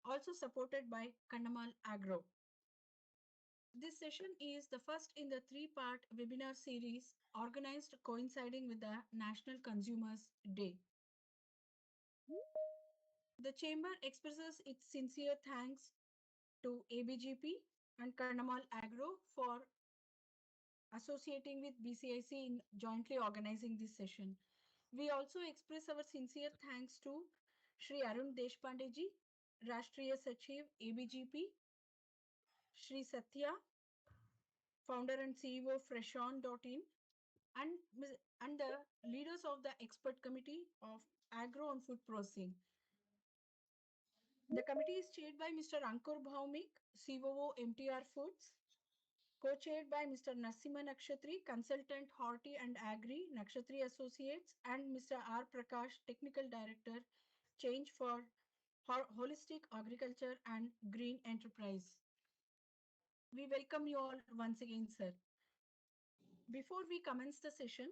also supported by Kandamal Agro. This session is the first in the three-part webinar series organized coinciding with the National Consumers Day. The Chamber expresses its sincere thanks to ABGP and Kandamal Agro for associating with BCIC in jointly organizing this session. We also express our sincere thanks to Shri Arun Deshpandeji, Rashtriya Sachiv, ABGP, Shri Satya, founder and CEO of Freshon.in, and the leaders of the expert committee of Agro and Food Processing. The committee is chaired by Mr. Ankur Bhaumik, COO MTR Foods, co-chaired by Mr. Narsima Nakshatri, Consultant Horti and Agri, Nakshatri Associates, and Mr. R. Prakash, Technical Director, Change for Holistic Agriculture and Green Enterprise. We welcome you all once again, sir. Before we commence the session,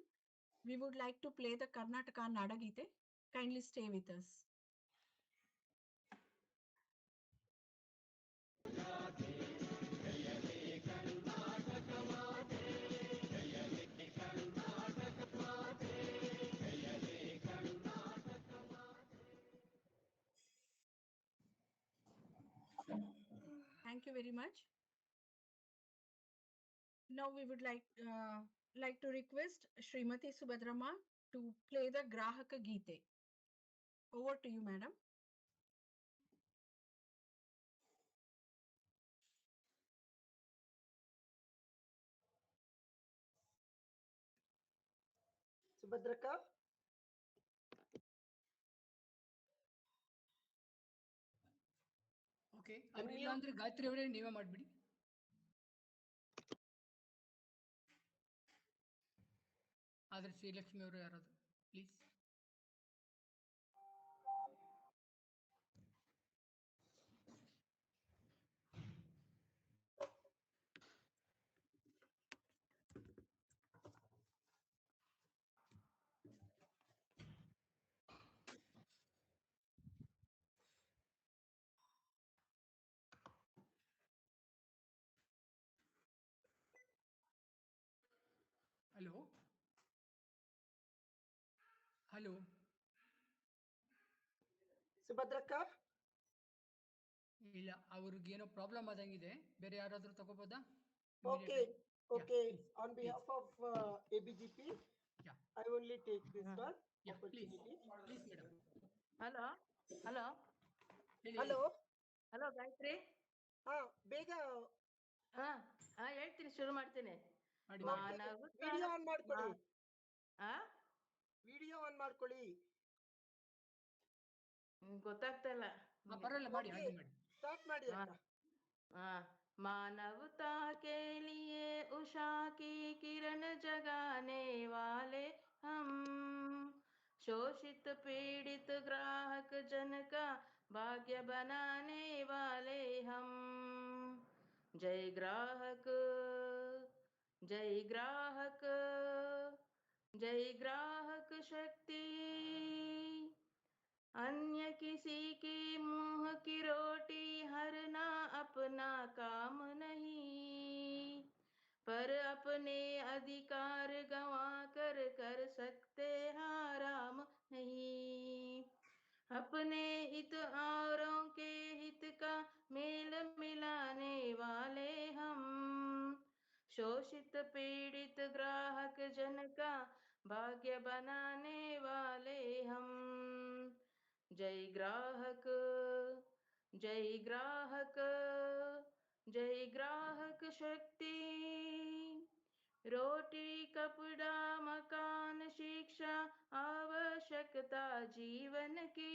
we would like to play the Karnataka Nada Gite. Kindly stay with us. Thank you very much. Now we would like to request Srimati Subhadrama to play the Grahaka Gite. Over to you, madam. Subhadraka. Okay, ಇಲ್ಲ ಅಂದ್ರೆ ಗಾಯತ್ರಿ ಅವರೇ ನೀವೇ ಮಾಡ್ಬಿಡಿ. ಆದ್ರೆ ಶ್ರೀಲಕ್ಷ್ಮಿ ಅವರು ಯಾರಾದ್ರು please. Hello hello Subhadraka. ಇಲ್ಲ, ಅವ್ರಿಗೆ ಏನೋ ಪ್ರಾಬ್ಲಮ್ ಆದಂಗಿದೆ. ಬೇರೆ ಯಾರಾದ್ರೂ ತಗೋಬೋದಾ? Okay, okay. Yeah, On behalf of ABGP, Yeah. I only take this one Yeah, please. opportunity. Please, madam. Hello hello Hello. Hello Gayatri. ಬೇಗ ಹೇಳ್ತೀನಿ, ಶುರು ಮಾಡ್ತೀನಿ. ವಿಡಿಯೋ ಆನ್ ಮಾಡ್ಕೊಳ್ಳಿ. ವಿಡಿಯೋ ಆನ್ ಮಾಡ್ಕೊಳ್ಳಿ. ಗೊತ್ತಾಗ್ತಾ ಇಲ್ಲ. ಪರವಾಗಿಲ್ಲ, ಮಾಡಿ ಹಾಗೆ ಮಾಡಿ. ಸ್ಟಾರ್ಟ್ ಮಾಡಿ ಅಕ್ಕ. मानवता के लिए उषा की किरण जगाने वाले हम, शोषित पीड़ित ग्राहक जन का भाग्य बनाने वाले हम. जय ग्राहक, जय ग्राहक, जय ग्राहक शक्ति. अन्य किसी की मुंह की रोटी हरना अपना काम नहीं, पर अपने अधिकार गंवा कर सकते आराम नहीं. अपने हित औरों के हित का मेल मिलाने वाले हम, शोषित पीड़ित ग्राहक जन का भाग्य बनाने वाले हम. जय ग्राहक, जय ग्राहक, जय ग्राहक शक्ति. रोटी कपड़ा मकान शिक्षा आवश्यकता जीवन की,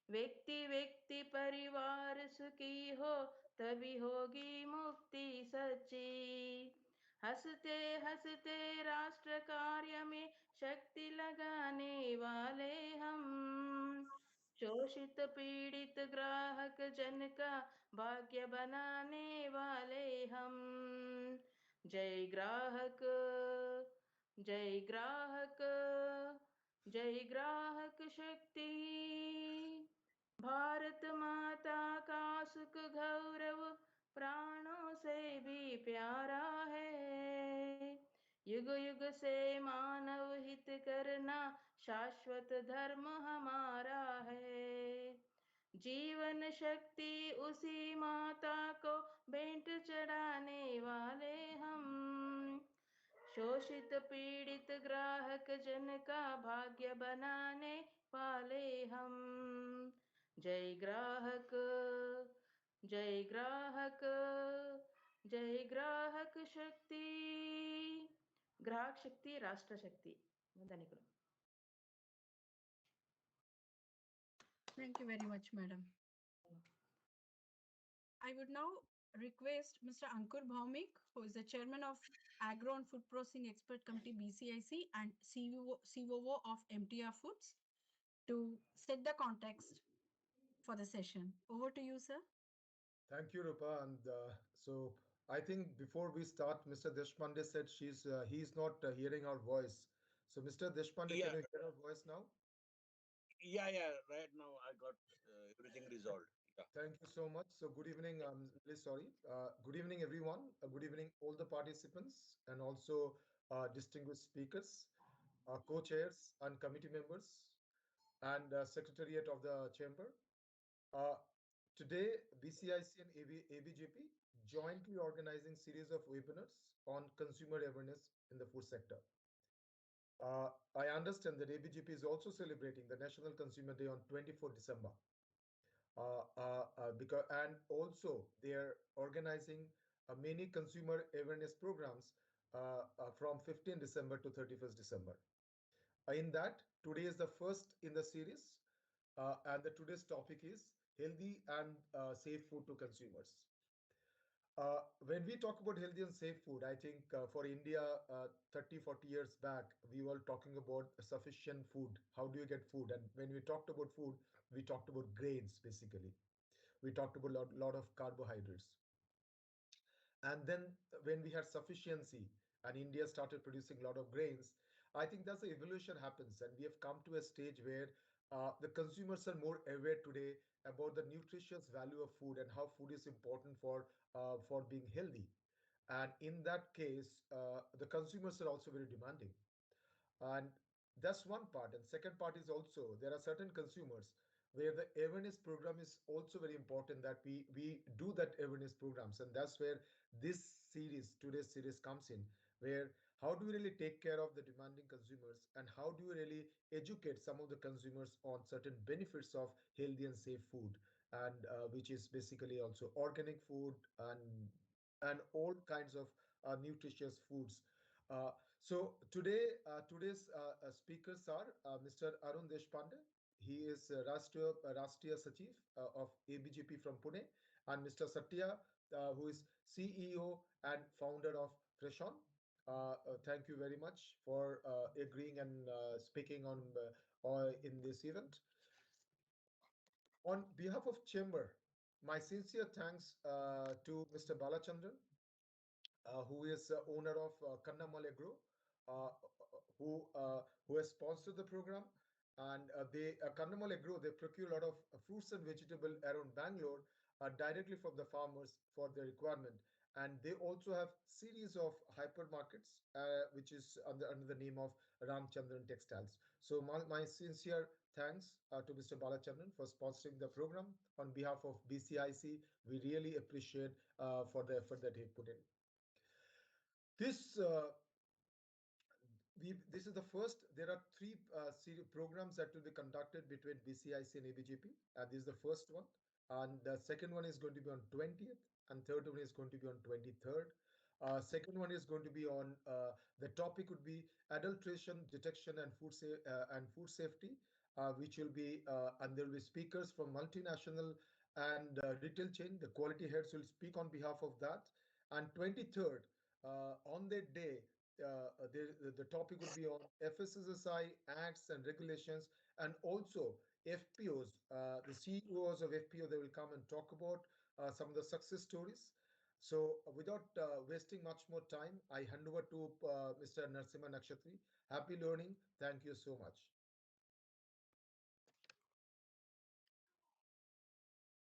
व्यक्ति व्यक्ति परिवार सुखी हो तभी होगी मुक्ति सच्ची. हंसते हंसते राष्ट्र कार्य में शक्ति लगाने वाले हम, शोषित पीड़ित ग्राहक जन का भाग्य बनाने वाले हम. जय ग्राहक, जय ग्राहक, जय ग्राहक शक्ति. भारत माता का सुख गौरव प्राणों से भी प्यारा है। युग युग से मानव हित करना शाश्वत धर्म हमारा है। जीवन शक्ति उसी माता को भेंट चढ़ाने वाले हम। शोषित पीड़ित ग्राहक जन का भाग्य बनाने वाले हम। जय ग्राहक, जय ग्राहक, जय ग्राहक शक्ति। ग्राहक शक्ति राष्ट्र शक्ति। ವಂದನೆಗಳು. Thank you very much, madam. I would now request Mr. Ankur Bhaumik, who is the chairman of Agro and Food Processing Expert Committee BCIC and COO of MTR Foods, to set the context for the session. Over to you, sir. Thank you, Rupa. And so I think before we start, Mr. Deshpande said he's not hearing our voice. So, Mr. Deshpande, Yeah. can you hear our voice now? Yeah, right now I got everything resolved. Yeah. Thank you so much. So, good evening. I'm really sorry. Good evening, everyone. Good evening, all the participants, and also distinguished speakers, co-chairs, and committee members, and secretariat of the chamber. Uh, Today, BCIC and ABGP jointly organizing series of webinars on consumer awareness in the food sector. I understand that ABGP is also celebrating the National Consumer Day on 24 December. And also they are organizing many consumer awareness programs from 15 December to 31st December. In that, today is the first in the series, and today's topic is healthy and safe food to consumers. When we talk about healthy and safe food, I think for India, 30, 40 years back, we were talking about sufficient food. How do you get food? And when we talked about food, we talked about grains, basically. We talked about a lot of carbohydrates. And then when we had sufficiency and India started producing a lot of grains, I think that's the evolution happens. And we have come to a stage where the consumers are more aware today about the nutritious value of food and how food is important for being healthy. And in that case, the consumers are also very demanding. And that's one part. And second part is also there are certain consumers where the awareness program is also very important, that we do that awareness programs. And that's where today's series comes in, where how do we really take care of the demanding consumers, and how do we really educate some of the consumers on certain benefits of healthy and safe food, and which is basically also organic food and all kinds of nutritious foods. Today's speakers are Mr. Arun Deshpande. He is Rashtriya Sachiv of ABGP from Pune, and Mr. Satya, who is CEO and founder of Freshon. Thank you very much for agreeing and speaking in this event. On behalf of Chamber, my sincere thanks to Mr. Balachandran, who is owner of Kannamal Agro, uh, who has sponsored the program. And Kannamal Agro, they procure a lot of fruits and vegetables around Bangalore directly from the farmers for their requirement. And they also have series of hypermarkets, which is under the name of Ramchandran Textiles. So my sincere thanks to Mr. Balachandran for sponsoring the program. On behalf of BCIC, we really appreciate for the effort that he put in. This is the first. There are three programs that will be conducted between BCIC and ABGP. This is the first one, and the second one is going to be on 20th, and third one is going to be on 23rd. Second one is going to be on the topic would be adulteration detection and food safety, which will be and there will be speakers from multinational and retail chain. The quality heads will speak on behalf of that. And 23rd, on that day, the topic would be on FSSSI acts and regulations, and also FPOs. The CEOs of FPO, they will come and talk about some of the success stories. So without wasting much more time, I hand over to Mr. Narasimha Nakshatri. Happy learning. Thank you so much.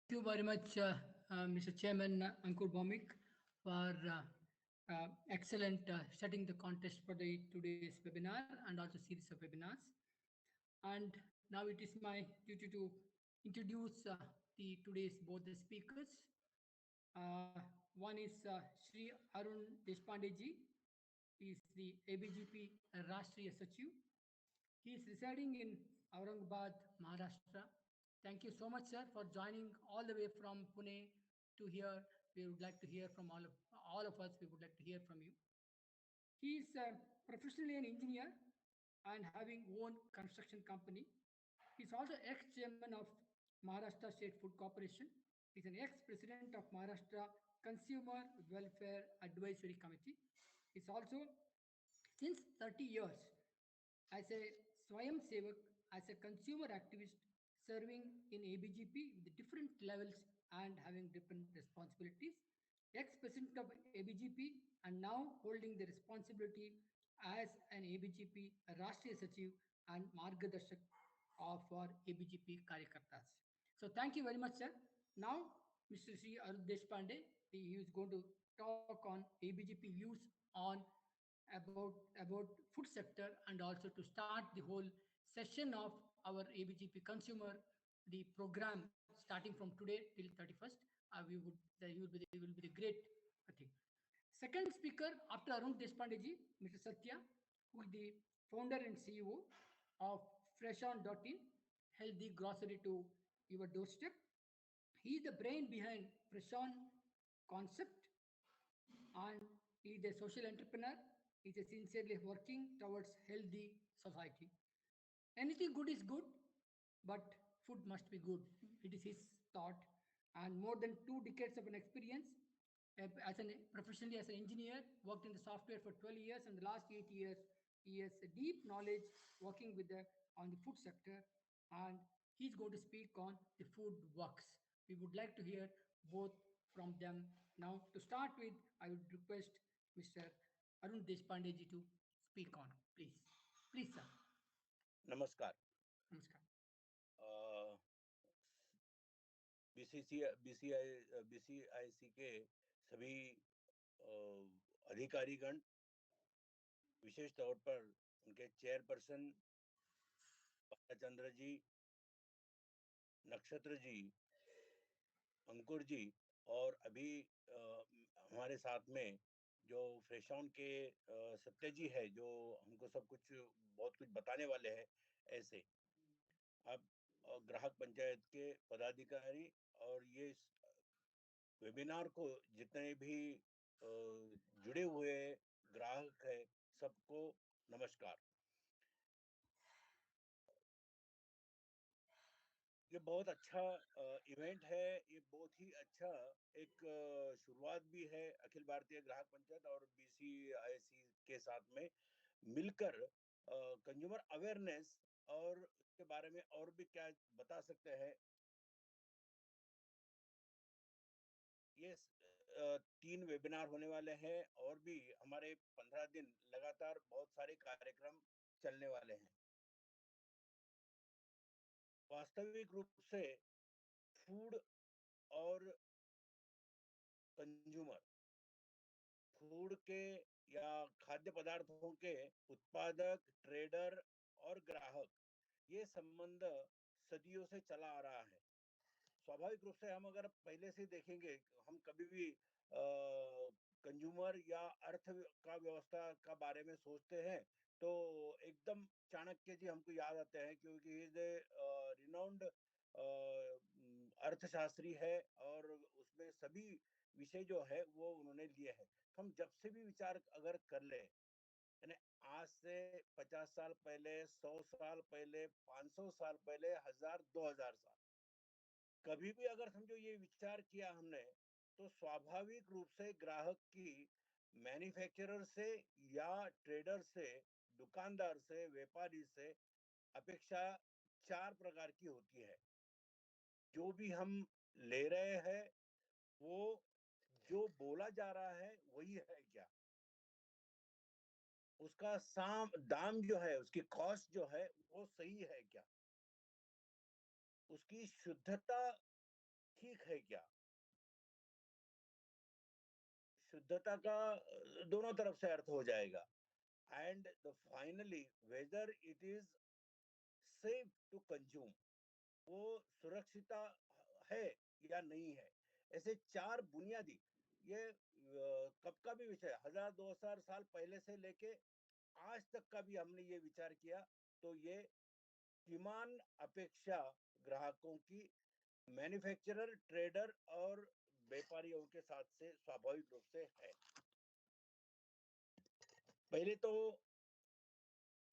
Thank you very much, Mr. Chairman Ankur Bhomik, for excellent setting the context for the today's webinar and also series of webinars. And now it is my duty to introduce the today's both the speakers. One is Sri Arun Deshpande ji. He is the ABGP Rashtriya Sachiv. He is residing in Aurangabad, Maharashtra. Thank you so much, sir, for joining all the way from Pune to here. We would like to hear from all of us. We would like to hear from you. He is professionally an engineer and having own construction company. He's also ex-chairman of Maharashtra State Food Corporation. He's an ex-president of Maharashtra Consumer Welfare Advisory Committee. He's also, since 30 years, as a Swayam Sevak, as a consumer activist, serving in ABGP with different levels and having different responsibilities. Ex-president of ABGP and now holding the responsibility as an ABGP Rashtriya Sachiv and Margadarshak of our ABGP Karyakartas. So thank you very much, sir. Now, Mr. Sri Arun Deshpande, he is going to talk on ABGP views on about food sector and also to start the whole session of our ABGP consumer, the program starting from today till 31st. He will be the great thing. Second speaker after Arun Deshpande ji, Mr. Satya, who is the founder and CEO of Freshon.in, healthy grocery to your doorstep. He is the brain behind Freshon concept and he is a social entrepreneur. He is sincerely working towards healthy society. Anything good is good, but food must be good. It is his thought. And more than 2 decades of an experience as an professionally as an engineer, worked in the software for 12 years, and the last 8 years, he has a deep knowledge working with on the food sector, and he's going to speak on the food works. We would like to hear both from them. Now, to start with, I would request Mr. Arun Deshpande ji to speak on, please. Please, sir. नमस्कार. Namaskar. BCIC के सभी अधिकारीगण, विशेष तौर पर उनके chairperson Balachandra जी, नक्षत्र जी, अंकुर जी, और अभी हमारे साथ में जो फ्रेशॉन के सत्य जी है, जो हमको सब कुछ बहुत कुछ बताने वाले हैं। ऐसे अब ग्राहक पंचायत के पदाधिकारी और ये वेबिनार को जितने भी जुड़े हुए ग्राहक है, सबको नमस्कार। ये बहुत अच्छा इवेंट है। ये बहुत ही अच्छा एक शुरुआत भी है अखिल भारतीय ग्राहक पंचायत और बीसीआईसी के साथ में मिलकर कंज्यूमर अवेयरनेस और इसके बारे में और भी क्या बता सकते हैं। ये 3 वेबिनार होने वाले हैं और भी हमारे 15 दिन लगातार बहुत सारे कार्यक्रम चलने वाले हैं। वास्तविक रूप से फूड और कंज्यूमर, फूड के या खाद्य पदार्थों के उत्पादक, ट्रेडर और ग्राहक, ये संबंध सदियों से चला आ रहा है। स्वाभाविक रूप से हम अगर पहले से देखेंगे, हम कभी भी कंज्यूमर या अर्थ का व्यवस्था का बारे में सोचते हैं तो एकदम चाणक्य जी हमको याद आते हैं, क्योंकि रिनाउंड अर्थशास्त्री है और उसमें सभी विषय जो है वो उन्होंने लिए हैं। हम जब से भी विचार अगर कर ले, यानी आज से 50 साल पहले, 100 साल पहले, 500 साल पहले, 1000, 2000 साल, कभी भी अगर समझो ये विचार किया हमने, तो स्वाभाविक रूप से ग्राहक की मैन्युफैक्चरर से या ट्रेडर से, दुकानदार से, व्यापारी से अपेक्षा 4 प्रकार की होती है। जो भी हम ले रहे हैं वो जो बोला जा रहा है वही है क्या, उसका दाम जो है, उसकी कॉस्ट जो है वो सही है क्या, उसकी शुद्धता ठीक है क्या, शुद्धता का दोनों तरफ से अर्थ हो जाएगा। And the finally whether it is safe to consume, वो सुरक्षिता है या नहीं है। ऐसे चार बुनियादी, ये कब का भी विषय, 1000-2000 साल पहले से लेके आज तक का भी हमने ये विचार किया, तो ये किमान अपेक्षा ग्राहकों की मैन्युफैक्चरर, ट्रेडर और व्यापारियों के साथ से स्वाभाविक रूप से है। पहले तो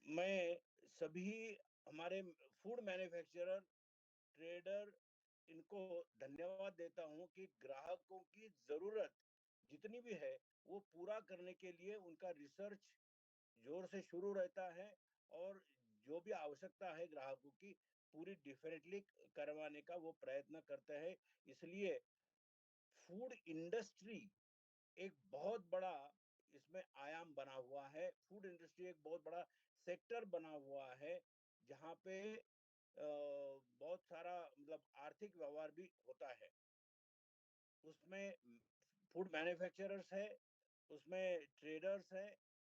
मैं सभी हमारे फूड मैन्युफैक्चरर, ट्रेडर, इनको धन्यवाद देता हूं कि ग्राहकों की जरूरत जितनी भी है वो पूरा करने के लिए उनका रिसर्च जोर से शुरू रहता है, और जो भी आवश्यकता है ग्राहकों की पूरी डिफरेंटली करवाने का वो प्रयत्न करते हैं। इसलिए फूड इंडस्ट्री एक बहुत बड़ा इसमें आयाम बना हुआ है। फूड इंडस्ट्री एक बहुत बड़ा सेक्टर बना हुआ है, जहाँ पे बहुत सारा मतलब आर्थिक व्यवहार भी होता है। उसमें फूड मैन्युफैक्चरर्स है, उसमें ट्रेडर्स है,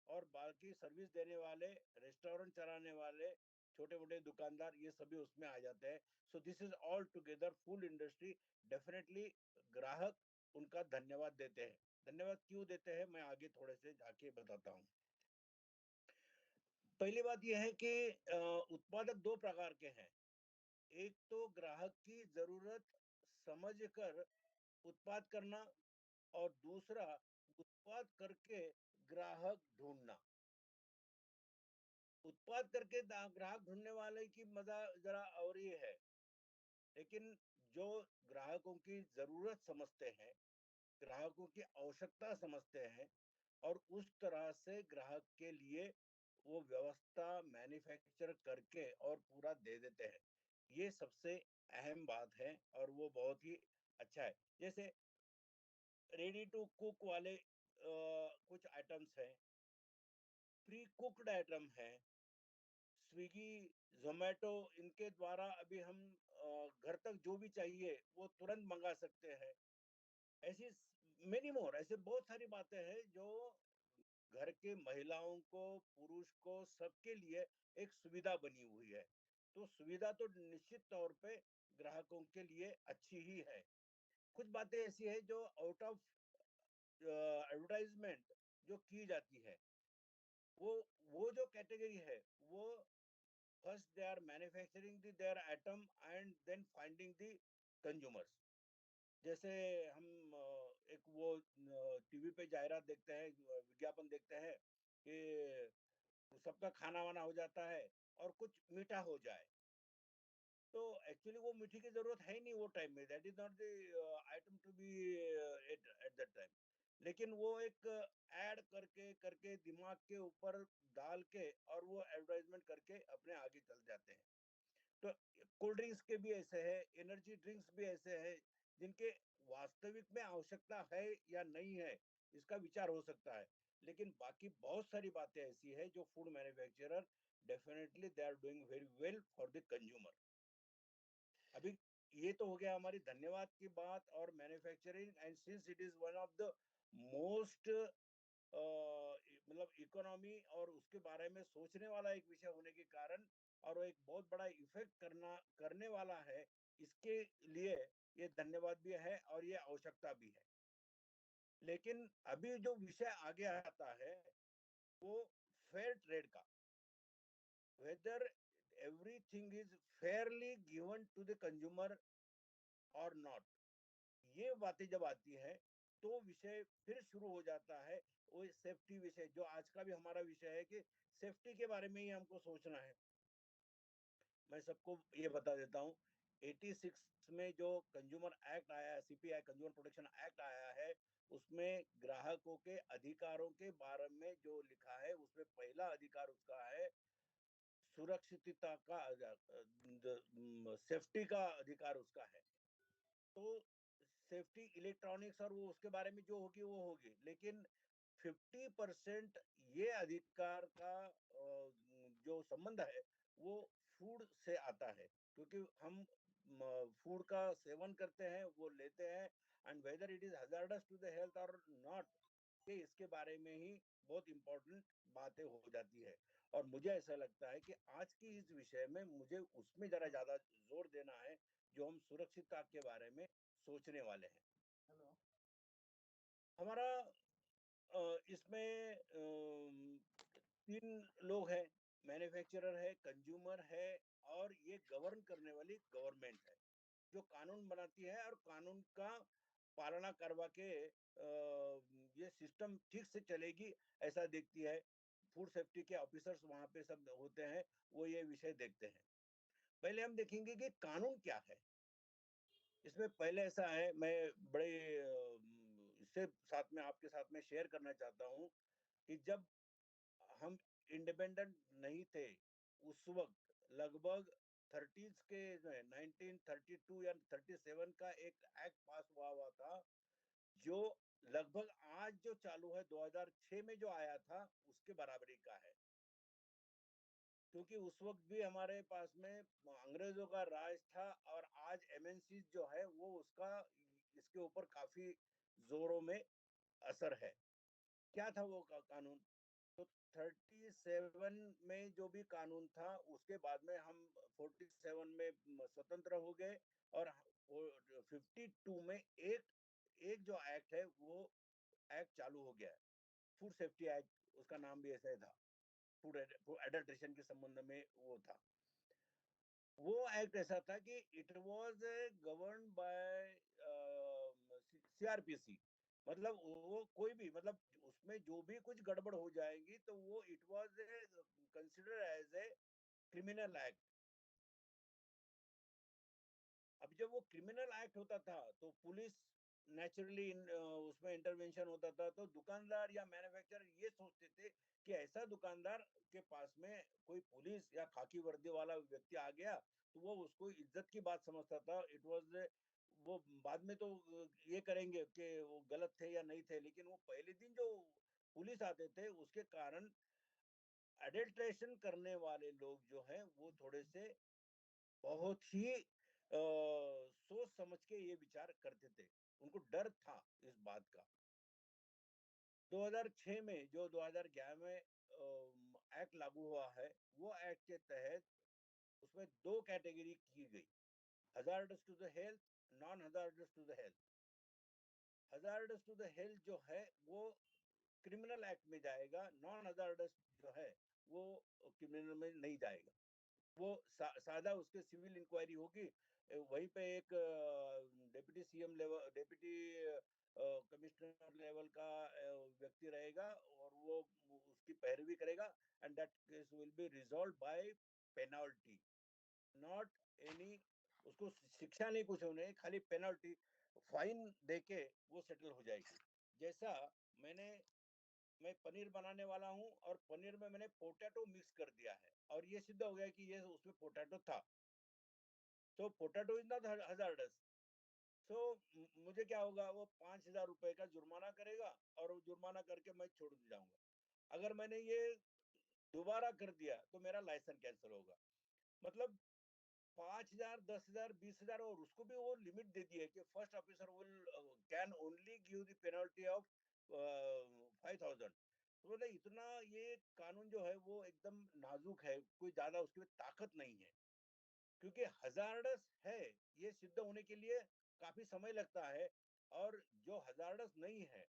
और बाकी सर्विस देने वाले, रेस्टोरेंट चलाने वाले, छोटे मोटे दुकानदार, ये सभी उसमें आ जाते हैं। So this is all together food industry. Definitely ग्राहक उनका धन्यवाद देते हैं। धन्यवाद क्यों देते हैं, मैं आगे थोड़े से जाके बताता हूँ। पहली बात यह है कि उत्पादक दो प्रकार के हैं। एक तो ग्राहक की जरूरत समझकर उत्पाद करना, और दूसरा उत्पाद करके ग्राहक ढूंढना। उत्पाद करके ग्राहक ढूंढने वाले की मजा जरा और ही है, लेकिन जो ग्राहकों की जरूरत समझते हैं, ग्राहकों की आवश्यकता समझते हैं, और उस तरह से ग्राहक के लिए वो व्यवस्था मैन्युफैक्चर करके और पूरा दे देते हैं, ये सबसे अहम बात है, और वो बहुत ही अच्छा है। जैसे रेडी टू कुक वाले कुछ आइटम्स हैं, प्री कुक्ड आइटम है, स्विगी, जोमेटो, इनके द्वारा अभी हम घर तक जो भी चाहिए वो तुरंत मंगा सकते हैं। ऐसी मेनी मोर, ऐसे बहुत सारी बातें हैं जो घर के महिलाओं को, पुरुष को, सबके लिए एक सुविधा बनी हुई है। तो सुविधा तो निश्चित तौर पे ग्राहकों के लिए अच्छी ही है। कुछ बातें ऐसी है जो आउट ऑफ एडवर्टाइजमेंट जो की जाती है, वो जो कैटेगरी है, वो first they are manufacturing their atom and then finding the consumers। जैसे हम एक वो टीवी पे जाहिरात देखते हैं, विज्ञापन देखते हैं कि सबका खाना वाना हो जाता है और कुछ मीठा हो जाए, तो एक्चुअली वो मीठी की जरूरत है ही नहीं वो टाइम में, that is not the item to be at that time. लेकिन वो एक ऐड करके करके दिमाग के ऊपर डाल के और वो एडवर्टाइजमेंट करके अपने आगे चल जाते हैं। तो कोल्ड ड्रिंक्स के भी ऐसे है, एनर्जी ड्रिंक्स भी ऐसे है, जिनके वास्तविक में आवश्यकता है या नहीं है इसका विचार हो सकता है, लेकिन बाकी बहुत सारी बातें ऐसी है जो food manufacturer definitely they are doing very well for the consumer. अभी ये तो हो गया हमारी धन्यवाद की बात और manufacturing, and since it is one of the most मतलब इकोनॉमी और उसके बारे में सोचने वाला एक विषय होने के कारण, और वो एक बहुत बड़ा इफेक्ट करने वाला है, इसके लिए ये धन्यवाद भी है और ये आवश्यकता भी है। लेकिन अभी जो विषय आगे आता है वो फेयर ट्रेड का, whether everything is fairly given to the consumer और नॉट, ये बातें जब आती है तो विषय फिर शुरू हो जाता है। वो सेफ्टी विषय जो आज का भी हमारा विषय है कि सेफ्टी के बारे में ही हमको सोचना है। मैं सबको ये बता देता हूँ, 86 में जो कंज्यूमर एक्ट आया है, सीपीआई कंज्यूमर प्रोटेक्शन एक्ट आया है, उसमें ग्राहकों के अधिकारों के बारे में जो लिखा है, उसमें पहला अधिकार उसका है सुरक्षितता का, सेफ्टी का अधिकार उसका है। तो सेफ्टी इलेक्ट्रॉनिक्स और वो उसके बारे में जो होगी वो होगी, लेकिन 50% ये अधिकार का जो संबंध है वो फूड से आता है, क्योंकि हम फूड का सेवन करते हैं वो लेते हैं, and whether it is hazardous to the health और नॉट, कि इसके बारे में ही बहुत इंपॉर्टेंट बातें हो जाती है। और मुझे ऐसा लगता है कि आज की इस विषय में मुझे उसमें जरा ज्यादा जोर देना है जो हम सुरक्षितता के बारे में सोचने वाले हैं। हमारा इसमें 3 लोग हैं, मैन्युफैक्चरर है, कंज्यूमर है और ये गवर्न करने वाली गवर्नमेंट है, जो कानून बनाती है और कानून का पालना करवा के ये सिस्टम ठीक से चलेगी ऐसा देखती है। फूड सेफ्टी के ऑफिसर्स वहां पे सब होते हैं, वो ये विषय देखते हैं। पहले हम देखेंगे कि कानून क्या है। इसमें पहले ऐसा है, मैं बड़े इससे साथ में आपके साथ में शेयर करना चाहता हूँ कि जब हम इंडिपेंडेंट नहीं थे उस वक्त लगभग 30s के जो है 1932 या 37 का एक एक्ट पास हुआ था, जो लगभग आज जो चालू है 2006 में जो आया था उसके बराबरी का है। क्योंकि उस वक्त भी हमारे पास में अंग्रेजों का राज था और आज एमएनसी जो है वो उसका इसके ऊपर काफी जोरों में असर है। क्या था वो कानून? तो 37 में जो भी कानून था उसके बाद में हम 47 में स्वतंत्र हो गए और 52 में एक जो एक्ट है वो एक्ट चालू हो गया है, फूड सेफ्टी एक्ट, उसका नाम भी ऐसा ही था, फूड एडल्ट्रेशन के संबंध में वो था। वो एक्ट ऐसा था कि it was govern by CrPC, मतलब वो कोई भी, मतलब उसमें जो भी कुछ गड़बड़ हो जाएगी तो वो it was consider as a criminal act. अब जब वो क्रिमिनल एक्ट होता था तो पुलिस नेचुरली उसमें इंटरवेंशन होता था, तो दुकानदार या मैन्युफैक्चरर ये सोचते थे कि ऐसा दुकानदार के पास में कोई पुलिस या खाकी वर्दी वाला व्यक्ति आ गया तो वो उसको इज्जत की बात समझता था। इट वाज वो बाद में तो ये करेंगे कि वो गलत थे या नहीं थे, लेकिन वो पहले दिन जो पुलिस आते थे उसके कारण एडल्ट्रेशन करने वाले लोग जो हैं वो थोड़े से बहुत ही सोच समझ के ये विचार करते थे, उनको डर था इस बात का। 2006 में जो 2011 में एक्ट लागू हुआ है, वो एक्ट के तहत उसमें 2 कैटेगरी की गई, hazardous to the health, non hazardous to the health. Hazardous to the health जो है वो क्रिमिनल एक्ट में जाएगा, नॉन हजार्डस जो है वो क्रिमिनल में नहीं जाएगा। वो सादा उसके सिविल इंक्वायरी होगी, वहीं पे एक deputy CM level, deputy commissioner level का व्यक्ति रहेगा और वो उसकी पैरवी करेगा, and that case will be resolve by penalty, not any, उसको शिक्षा नहीं, कुछ नहीं, खाली पेनल्टी, फाइन देके वो सेटल हो जाएगी। जैसा मैं पनीर बनाने वाला हूँ और पनीर में मैंने पोटैटो मिक्स कर दिया है और ये सिद्ध हो गया कि ये उसमें पोटैटो था, तो पोटैटो इज नॉट हजार्डस। सो मुझे क्या होगा, वो 5,000 रुपए का जुर्माना करेगा और वो जुर्माना करके मैं छोड़ जाऊंगा। अगर मैंने ये दोबारा कर दिया तो मेरा लाइसेंस कैंसिल होगा। मतलब 5,000, 10,000, 20,000, और उसको भी वो लिमिट दे दी है कि first officer will can only give the penalty of 5,000। तो मतलब इतना ये कानून जो है वो एकदम नाजुक है, कोई ज्यादा उसके में ताकत नहीं है, क्योंकि हजार्डस है ये सिद्ध होने के लिए काफी समय लगता है। और जो हजार्डस नहीं है,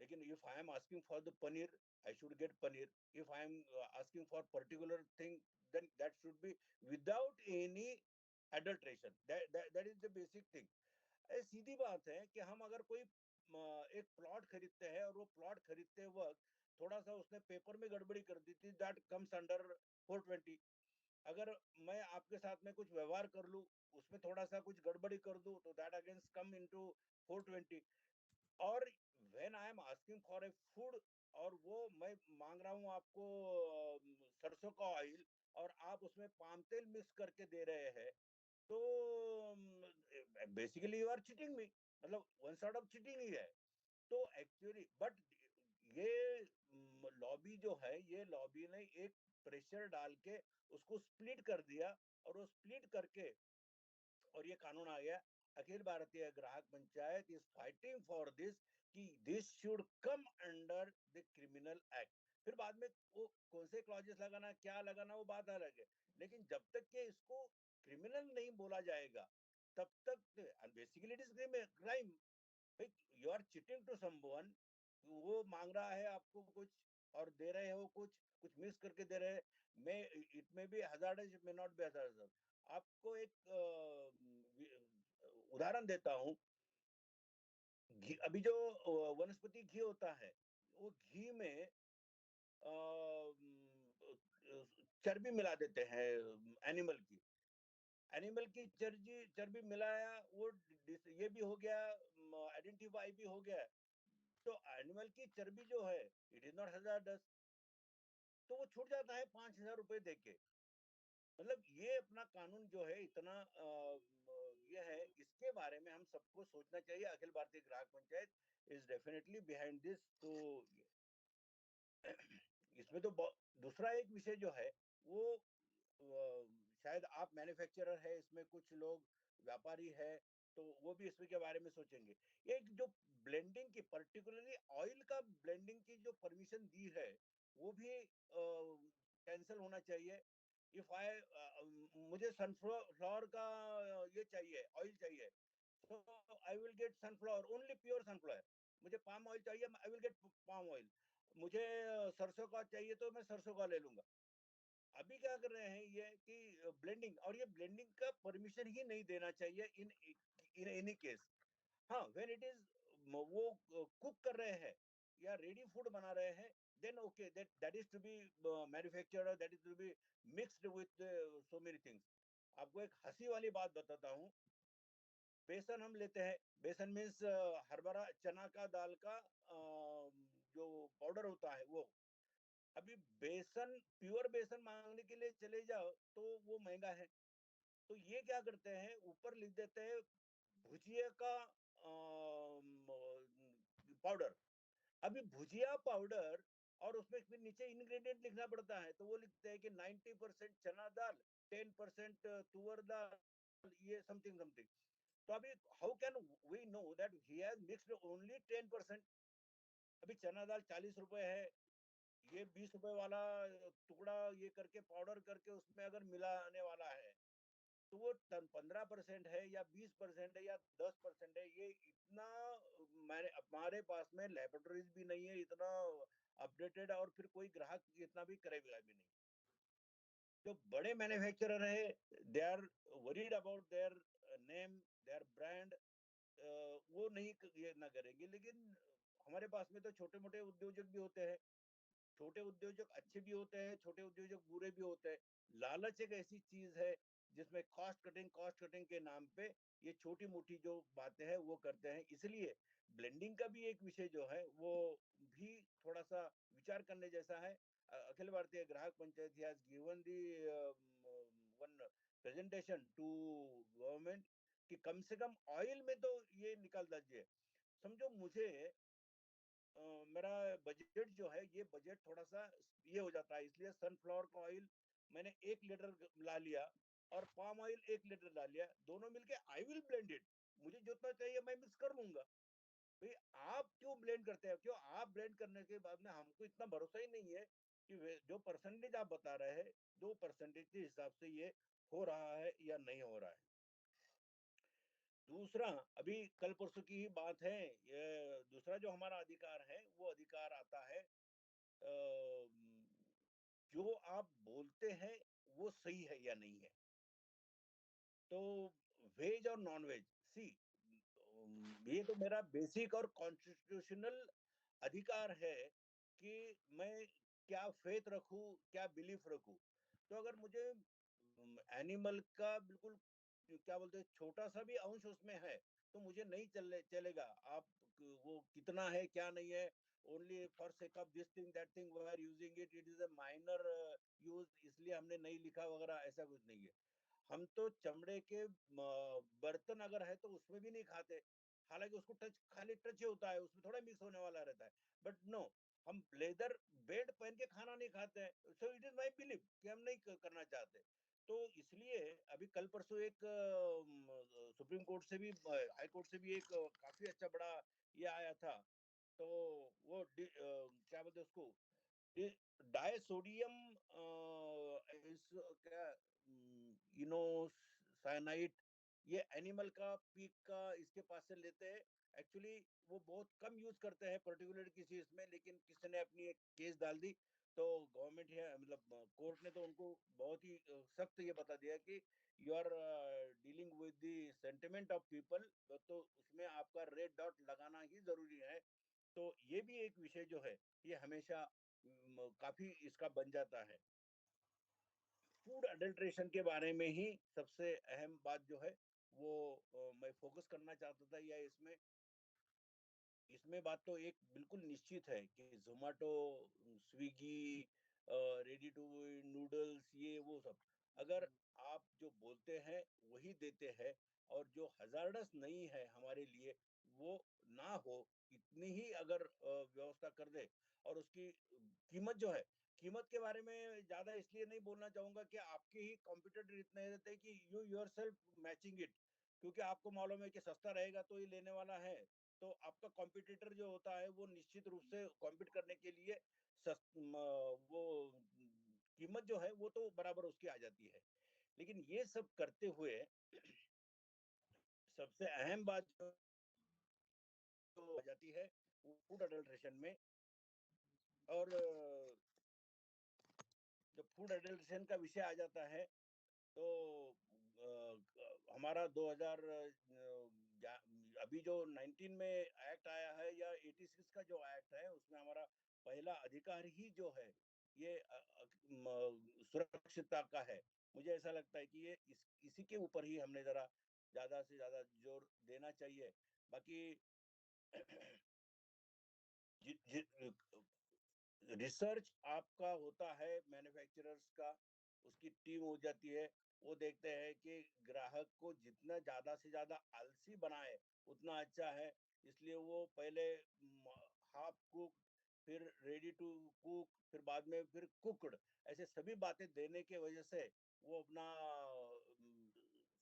लेकिन if I am asking for the paneer, I should get paneer. If I am asking for particular thing, then that should be without any adulteration, that is the basic thing। सीधी बात है कि हम अगर कोई एक प्लॉट खरीदते हैं और वो प्लॉट खरीदते वक्त थोड़ा सा उसने पेपर में गड़बड़ी कर दी थी, दैट कम्स अंडर 420। अगर मैं आपके साथ में कुछ व्यवहार कर लूं, उसमें थोड़ा सा कुछ गड़बड़ी कर दूं, तो दैट अगेंस्ट कम इनटू 420। और when I am asking for a food, और वो मैं मांग रहा हूँ आपको सरसों का ऑयल और आप उसमें पाम तेल मिक्स करके दे रहे हैं, तो basically you are cheating me, मतलब वन सॉर्ट ऑफ चीटिंग ही है। तो एक्चुअली बट ये लॉबी जो है, ये लॉबी ने एक प्रेशर डाल के उसको स्प्लिट कर दिया, और वो स्प्लिट करके और ये कानून आ गया। Akhil Bharatiya Grahak Panchayat is fighting for this कि this should come under the criminal act. फिर बाद में वो कौन से क्लॉजेस लगाना, क्या लगाना, वो बात अलग है, लेकिन जब तक के इसको क्रिमिनल नहीं बोला जाएगा तब तक, basically it is crime. You are cheating to someone, वो मांग रहा है आपको कुछ और दे रहे हो कुछ, कुछ मिस करके दे रहे हैं। मैं इट में बी हजार्डस, इट में नॉट बी हजार्डस। आपको एक उदाहरण देता हूँ। अभी जो वनस्पति घी होता है, वो घी में चर्बी मिला देते हैं एनिमल की। एनिमल की चर्बी मिलाया, वो ये भी हो गया, आइडेंटिफाई भी हो गया। तो एनिमल की चर्बी जो है इट इज नॉट हजार्डस, तो वो छूट जाता है 5,000 रुपए देके। मतलब ये अपना कानून जो है इतना ये है, इसके बारे में हम सबको सोचना चाहिए। अखिल Bharatiya Grahak Panchayat is definitely behind this. तो इसमें तो दूसरा एक विषय जो है वो शायद आप मैन्युफैक्चरर है, इसमें कुछ लोग व्यापारी है, तो वो भी इसमें के बारे में सोचेंगे। एक जो ब्लेंडिंग की, पर्टिकुलरली ऑयल का ब्लेंडिंग की जो परमिशन दी है, वो भी कैंसिल होना चाहिए। इफ मुझे सनफ्लावर का ये चाहिए, ऑयल चाहिए, so I will get sunflower, only pure sunflower। मुझे पाम ऑयल चाहिए, I will get palm oil. मुझे सरसों का चाहिए तो मैं सरसों का ले लूंगा। अभी क्या कर रहे हैं ये कि ब्लेंडिंग, और ये ब्लेंडिंग का परमिशन ही नहीं देना चाहिए इन एनी केस। हाँ, व्हेन इट इज वो कुक कर रहे हैं या रेडी फूड बना रहे हैं, then okay, that is to be manufactured, that is to be mixed with so many things. आपको एक हंसी वाली बात बताता हूँ। बेसन हम लेते हैं, बेसन मीन्स हरभरा चना का दाल का जो पाउडर होता है वो। अभी बेसन, प्योर बेसन मांगने के लिए चले जाओ तो वो महंगा है। तो ये क्या करते हैं, ऊपर लिख देते हैं भुजिया का पाउडर। अभी भुजिया पाउडर, और उसमें फिर नीचे इंग्रेडिएंट लिखना पड़ता है, तो वो लिखते हैं कि 90% चना दाल, 10% तुअर दाल, ये समथिंग समथिंग। तो अभी how can we know that he has mixed only 10%? अभी चना दाल 40 रुपए है, ये 20 रुपए वाला टुकड़ा ये करके पाउडर करके उसमें अगर मिलाने वाला है, तो वो 15% है या 20% है या 10% है। ये इतना, मैंने हमारे पास में लेबोरेटरीज भी नहीं है इतना अपडेटेड, और फिर कोई ग्राहक इतना भी करेगा भी नहीं। जो बड़े मैन्युफैक्चरर है, they are worried about their name, their brand, वो नहीं ये ना करेंगे। लेकिन हमारे पास में तो छोटे मोटे उद्योजक भी होते हैं। छोटे उद्योजक अच्छे भी होते हैं, छोटे उद्योजक बुरे भी होते हैं। लालच एक ऐसी चीज है जिसमें कॉस्ट कटिंग के नाम पे ये छोटी मोटी जो बातें हैं वो करते हैं। इसलिए ब्लेंडिंग का भी एक विषय जो है वो भी थोड़ा सा विचार करने जैसा है। Akhil Bharatiya Grahak Panchayat has given the one presentation to government कि कम से कम ऑयल में तो ये निकाल दीजिए। समझो मुझे मेरा बजट जो है, ये बजट थोड़ा सा ये हो जाता है, इसलिए सनफ्लावर का ऑयल मैंने 1 लीटर ला लिया और पाम ऑयल 1 लीटर ला लिया, दोनों मिलके आई विल ब्लेंड इट। मुझे जितना चाहिए मैं मिक्स कर लूंगा। भाई आप क्यों ब्लेंड करते हैं? क्यों आप ब्लेंड करने के बाद में हमको इतना भरोसा ही नहीं है कि जो परसेंटेज आप बता रहे हैं 2% के हिसाब से ये हो रहा है या नहीं हो रहा है। दूसरा, अभी कल परसों की ही बात है, ये दूसरा जो हमारा अधिकार है वो अधिकार आता है जो आप बोलते हैं वो सही है या नहीं है। तो वेज और नॉन वेज, सी, ये तो मेरा बेसिक और कॉन्स्टिट्यूशनल अधिकार है कि मैं क्या फेथ रखूं, क्या बिलीफ रखूं। तो अगर मुझे एनिमल का बिल्कुल क्या बोलते हैं छोटा सा भी अंश उसमें है तो मुझे नहीं चलेगा। आप वो कितना है क्या नहीं है, only for sake of this thing that thing we are using it, it is a minor use, इसलिए हमने नहीं लिखा वगैरह, ऐसा कुछ नहीं है। हम तो चमड़े के बर्तन अगर है तो उसमें भी नहीं खाते, हालांकि उसको टच, खाली टच ही होता है, उसमें थोड़ा मिक्स होने वाला रहता है। बट नो, हम लेदर बेल्ट पहन के खाना नहीं खाते हैं। So it is my belief कि हम नहीं करना चाहते। तो इसलिए अभी कल परसों एक सुप्रीम कोर्ट से भी हाई कोर्ट से भी एक काफी अच्छा बड़ा ये आया था, तो वो क्या बोलते हैं उसको, डायसोडियम क्या साइनाइड, ये एनिमल का पीक का इसके पास से लेते हैं। एक्चुअली वो बहुत कम यूज करते हैं पर्टिकुलर किसी इसमें, लेकिन किसी ने अपनी एक केस डाल दी, तो गवर्नमेंट है मतलब कोर्ट ने तो उनको बहुत ही सख्त ये बता दिया कि you are dealing with the sentiment of people, तो उसमें आपका रेड डॉट लगाना ही जरूरी है। तो ये भी एक विषय जो है ये हमेशा काफी इसका बन जाता है। फूड अडल्ट्रेशन के बारे में ही सबसे अहम बात जो है वो मैं फोकस करना चाहता था, या इसमें इसमें बात तो एक बिल्कुल निश्चित है कि Zomato, Swiggy, ready to noodles, ये वो सब अगर आप जो बोलते हैं वही देते हैं और जो हजारडस नहीं है हमारे लिए वो ना हो, इतनी ही अगर व्यवस्था कर दे, और उसकी कीमत जो है, कीमत के बारे में ज्यादा इसलिए नहीं बोलना चाहूंगा कि आपके ही कॉम्पिटिटर इतने रहते हैं कि यू योरसेल्फ मैचिंग इट, क्योंकि आपको मालूम है कि सस्ता रहेगा तो ही लेने वाला है, तो आपका कॉम्पिटिटर जो होता है वो निश्चित रूप से कॉम्पीट करने के लिए वो कीमत जो है वो तो बराबर उसकी आ जाती है। लेकिन ये सब करते हुए सबसे अहम बात जो आ जाती है वो फूड अडल्ट्रेशन में, और जब फूड अडल्ट्रेशन का विषय आ जाता है तो हमारा 2000 अभी जो 19 में एक्ट आया है या 86 का जो एक्ट है उसमें हमारा पहला अधिकार ही जो है ये सुरक्षितता का है। मुझे ऐसा लगता है कि ये इसी के ऊपर ही हमने जरा ज्यादा से ज्यादा जोर देना चाहिए। बाकी रिसर्च आपका होता है, मैन्युफैक्चरर्स का उसकी टीम हो जाती है, वो देखते हैं कि ग्राहक को जितना ज्यादा से ज्यादा आलसी बनाए उतना अच्छा है, इसलिए वो पहले हाफ कुक, फिर रेडी टू कुक, फिर बाद में फिर कुकड, ऐसे सभी बातें देने के वजह से वो अपना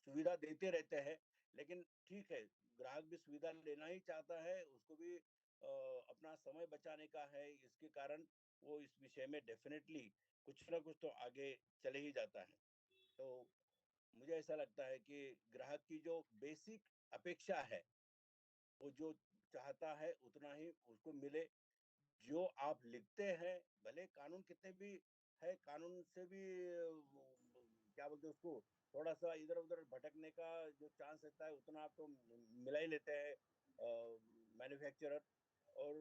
सुविधा देते रहते हैं। लेकिन ठीक है, ग्राहक भी सुविधा लेना ही चाहता है, उसको भी अपना समय बचाने का है, इसके कारण वो इस विषय में डेफिनेटली कुछ ना कुछ तो आगे चले ही जाता है। तो मुझे ऐसा लगता है कि ग्राहक की जो बेसिक अपेक्षा है वो जो चाहता है उतना ही उसको मिले। जो आप लिखते हैं, भले कानून कितने भी है, कानून से भी क्या बोलते हैं उसको, थोड़ा सा इधर उधर भटकने का जो चांस रहता है उतना आप तो मिला ही लेते हैं मैन्युफैक्चरर। और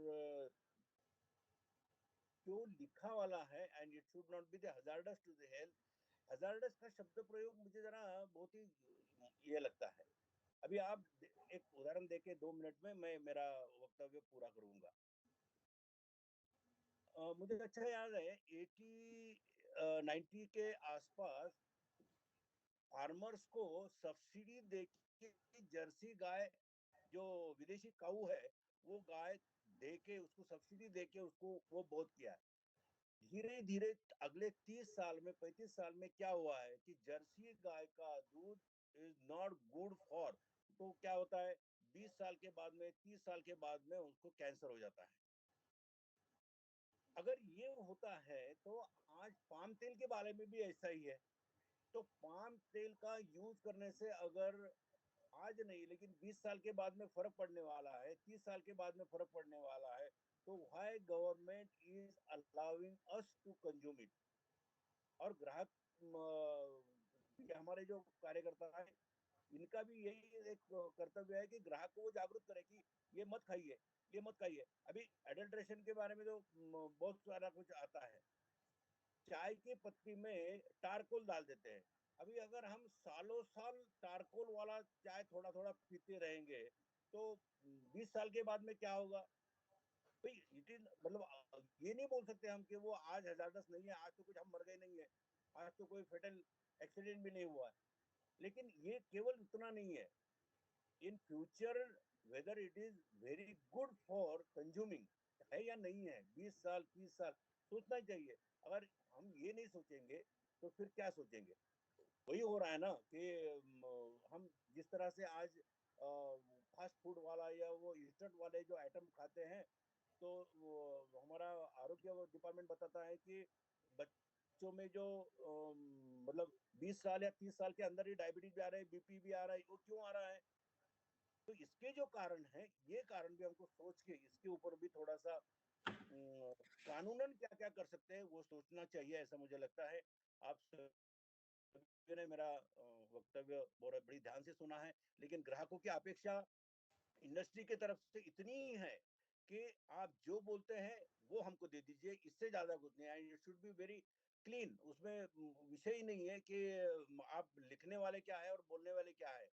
जो लिखा वाला है, and it should not be the hazardous to the health, hazardous का शब्द प्रयोग मुझे जरा बहुत ही ये लगता है। अभी आप एक उदाहरण देके 2 मिनट में मैं मेरा वक्तव्य पूरा करूंगा। मुझे अच्छा याद है 90 के आसपास फार्मर्स को सब्सिडी देके जर्सी गाय, जो विदेशी काऊ है, वो गाय देके उसको सब्सिडी देके उसको वो बहुत किया है। धीरे धीरे अगले 30 साल में 35 साल में क्या हुआ है कि जर्सी गाय का दूध इज नॉट गुड फॉर, तो क्या होता है 20 साल के बाद में 30 साल के बाद में उसको कैंसर हो जाता है। अगर ये होता है तो आज पाम तेल के बारे में भी ऐसा ही है। तो पाम तेल का यूज करने से अगर आज नहीं लेकिन 20 साल के बाद में फर्क पड़ने वाला है, 30 साल के बाद में फर्क पड़ने वाला है, तो why government is allowing us to consume it. और ग्राहक हमारे जो कार्यकर्ता है इनका भी यही एक कर्तव्य है कि ग्राहक को वो जागरूक करे कि ये मत खाइए, ये मत खाइए। अभी एडल्ट्रेशन के बारे में तो बहुत सारा कुछ आता है। चाय की पत्ती में टारकोल डाल देते हैं। अभी अगर हम सालों साल टारकोल वाला चाय थोड़ा थोड़ा पीते रहेंगे तो 20 साल के बाद में क्या होगा भाई? इट इज मतलब ये नहीं बोल सकते हम कि वो आज हजारदस नहीं है, आज तो कुछ हम मर गए नहीं है, आज तो कोई फेटल एक्सीडेंट भी नहीं हुआ है। लेकिन ये केवल उतना नहीं है, in future weather it is very good for consuming है या नहीं है, 20 साल 30 साल सोचना चाहिए। अगर हम ये नहीं सोचेंगे तो फिर क्या सोचेंगे? वही हो रहा है ना कि हम जिस तरह से आज फास्ट फूड वाला या वो इंस्टेंट वाले जो आइटम खाते हैं, तो वो हमारा आरोग्य डिपार्टमेंट बताता है कि बच्चों में जो मतलब 20 साल या 30 साल के अंदर ही डायबिटीज भी आ रहा है, बीपी भी आ रहा है। वो क्यों आ रहा है? तो इसके जो कारण है, ये कारण भी हमको सोच के इसके ऊपर भी थोड़ा सा कानूनन क्या क्या कर सकते हैं वो सोचना चाहिए, ऐसा मुझे लगता है। आप सभी ने मेरा वक्तव्य बहुत बड़ी ध्यान से सुना है, लेकिन ग्राहकों की अपेक्षा इंडस्ट्री की तरफ से इतनी ही है कि आप जो बोलते हैं वो हमको दे दीजिए, इससे ज्यादा कुछ नहीं। And it should be very clean, उसमें विषय ही नहीं है कि आप लिखने वाले क्या है और बोलने वाले क्या है।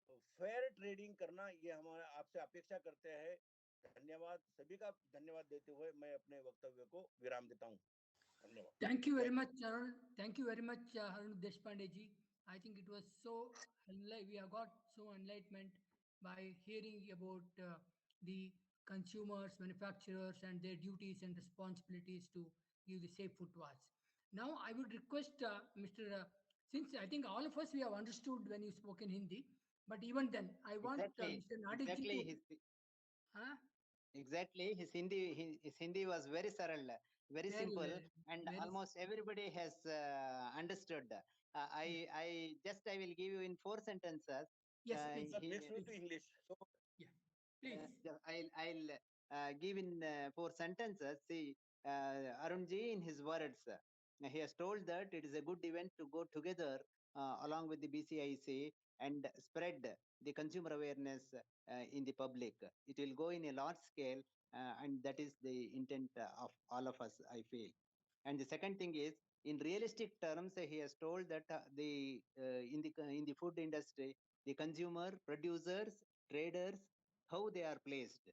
तो फेयर ट्रेडिंग करना ये हम आपसे अपेक्षा करते हैं। धन्यवाद, सभी का धन्यवाद देते हुए मैं अपने वक्तव्य को विराम देता हूँ। धन्यवाद। Thank you very much, Arun. Thank you very much, Arun Deshpande ji. I think it was so we have got so enlightenment by hearing about the consumers, manufacturers, and their duties and responsibilities to give the safe food to us. Now, I would request Mr. Since I think all of us we have understood when you spoke in Hindi, but even then, I want Mr. Nadik ji exactly to. his Huh? exactly his Hindi was very saral, very simple, and very almost everybody has understood. I will give you in 4 sentences. Yes, Uh, please. Sir, he- next to English. So Yeah, please. I'll give in 4 sentences. See, Arunji, in his words, he has told that it is a good event to go together along with the BCIC and spread the consumer awareness in the public. It will go in a large scale, and that is the intent of all of us, I feel. And the second thing is, in realistic terms, he has told that in the food industry, the consumer, producers, traders, how they are placed,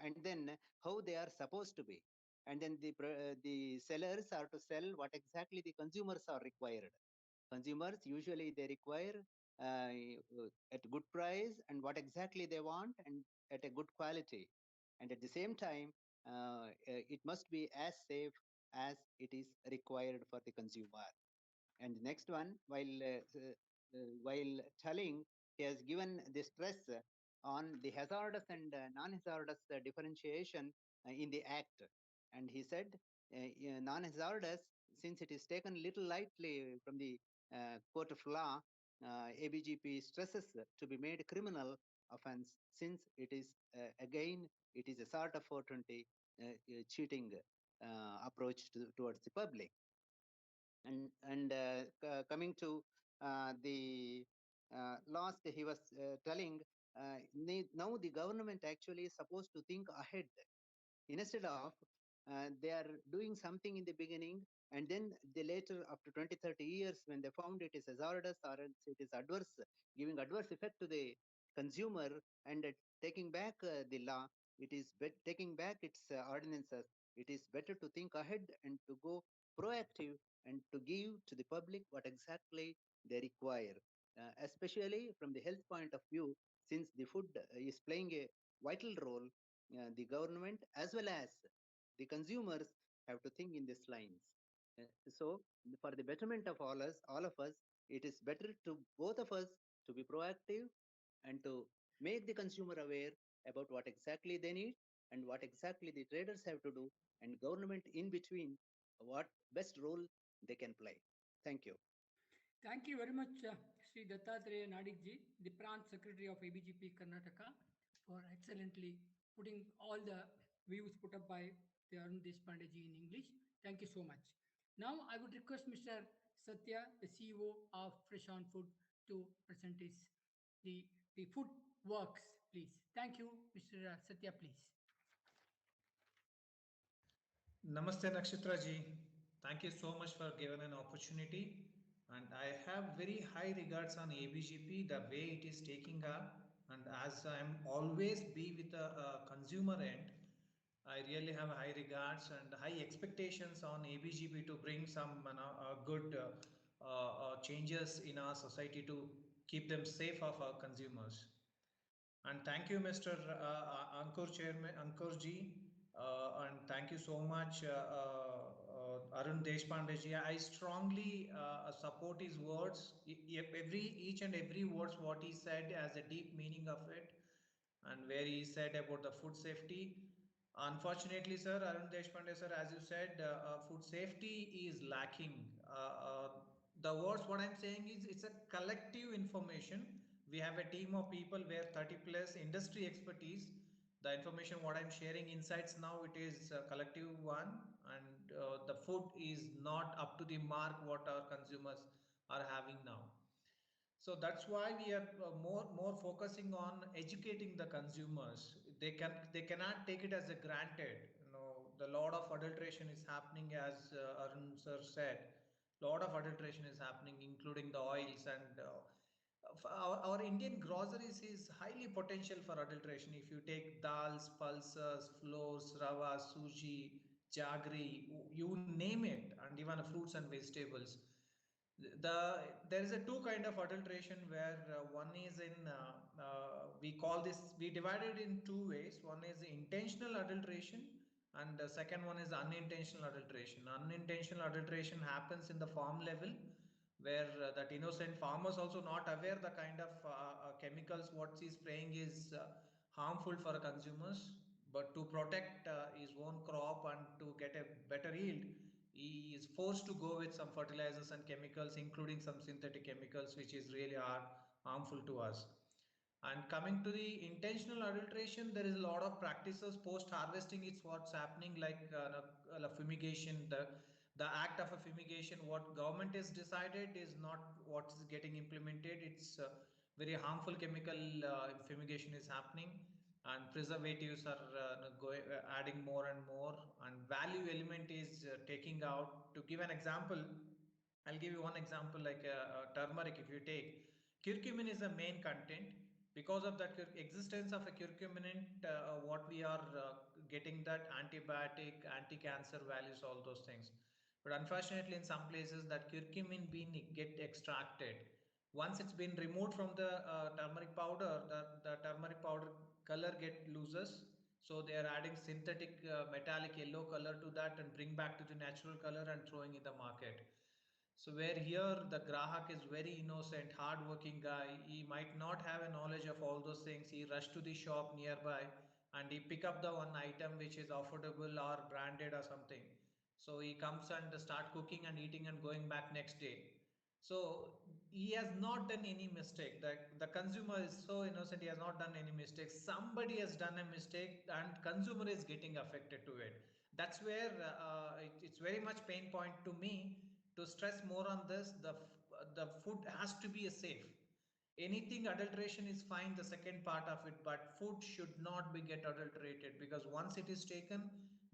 and then how they are supposed to be, and then the sellers are to sell what exactly the consumers are required. Consumers usually they require uh, at good price and what exactly they want and at a good quality, and at the same time it must be as safe as it is required for the consumer. And the next one, while telling, he has given the stress on the hazardous and non-hazardous differentiation in the act. And he said, non-hazardous, since it is taken little lightly from the court of law, ABGP stresses to be made criminal offense, since it is again it is a sort of 420 cheating approach towards the public. And coming to the last, he was telling now the government actually is supposed to think ahead instead of they are doing something in the beginning, and then they later after 20-30 years when they found it is hazardous or else it is adverse, giving adverse effect to the consumer, and taking back the law, it is taking back its ordinances. It is better to think ahead and to go proactive and to give to the public what exactly they require, especially from the health point of view, since the food is playing a vital role. The government as well as the consumers have to think in these lines. So, for the betterment of all of us, it is better to both of us to be proactive and to make the consumer aware about what exactly they need and what exactly the traders have to do, and government in between what best role they can play. Thank you. Thank you very much, Sri Dattatreya Nadik ji, the branch secretary of ABGP Karnataka, for excellently putting all the views put up by the Arun Deshpande ji in English. Thank you so much. Now, I would request Mr. Satya, the CEO of Fresh On Food, to present the food works, please. Thank you, Mr. Satya, please. Namaste Nakshatra ji. Thank you so much for giving an opportunity. And I have very high regards on ABGP, the way it is taking up. And as I'm always be with the consumer end, I really have high regards and high expectations on ABGP to bring some good changes in our society to keep them safe of our consumers. And thank you, Mr. Ankur Chairman, Ankur ji, and thank you so much, Arun Deshpande ji. I strongly support his words. Each and every words what he said has a deep meaning of it, and where he said about the food safety. Unfortunately, sir, Arun Deshpande sir, as you said, food safety is lacking. The words what I'm saying is it's a collective information. We have a team of people where 30 plus industry expertise. The information what I'm sharing insights now, it is a collective one, and the food is not up to the mark what our consumers are having now. So that's why we are more focusing on educating the consumers. They cannot take it as a granted. You know, the lot of adulteration is happening, as Arun sir said. Lot of adulteration is happening, including the oils, and our Indian groceries is highly potential for adulteration. If you take dals, pulses, flours, rava, suji, jaggery, you name it, and even fruits and vegetables. There is a two kind of adulteration, where one is in we call this, we divide it in two ways. One is intentional adulteration, and the second one is unintentional adulteration. Unintentional adulteration happens in the farm level, where that innocent farmers also not aware the kind of chemicals what he's spraying is harmful for consumers, but to protect his own crop and to get a better yield, he is forced to go with some fertilizers and chemicals, including some synthetic chemicals, which is really harmful to us. And coming to the intentional adulteration, there is a lot of practices post harvesting. It's what's happening, like fumigation. The act of a fumigation, what government has decided, is not what is getting implemented. It's very harmful chemical fumigation is happening, and preservatives are adding more and more, and value element is taking out. To give an example, I'll give you one example, like turmeric. If you take curcumin is the main content. Because of that existence of a curcumin, what we are getting that antibiotic, anti-cancer values, all those things. But unfortunately, in some places, that curcumin bean get extracted. Once it's been removed from the turmeric powder, the turmeric powder color get loses. So they are adding synthetic metallic yellow color to that and bring back to the natural color and throwing in the market. So where here the grahak is very innocent, hard-working guy, he might not have a knowledge of all those things. He rushed to the shop nearby and he pick up the one item which is affordable or branded or something. So he comes and start cooking and eating and going back next day. So he has not done any mistake. The consumer is so innocent, he has not done any mistake. Somebody has done a mistake and consumer is getting affected to it. That's where it's very much pain point to me to stress more on this. The food has to be a safe. Anything adulteration is fine, the second part of it, but food should not be get adulterated, because once it is taken,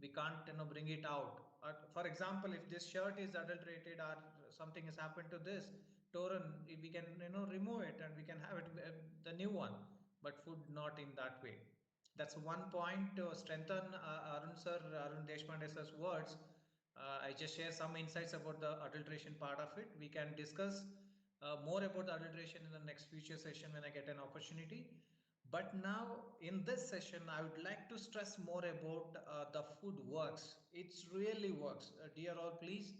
we can't bring it out. For example, if this shirt is adulterated or something has happened to this torn, we can remove it and we can have it the new one, but food not in that way. That's one point to strengthen Arun Deshpande sir's words. I just share some insights about the adulteration part of it. We can discuss more about the adulteration in the next future session when I get an opportunity. But now in this session, I would like to stress more about the food works. It's really works. Dear all, please,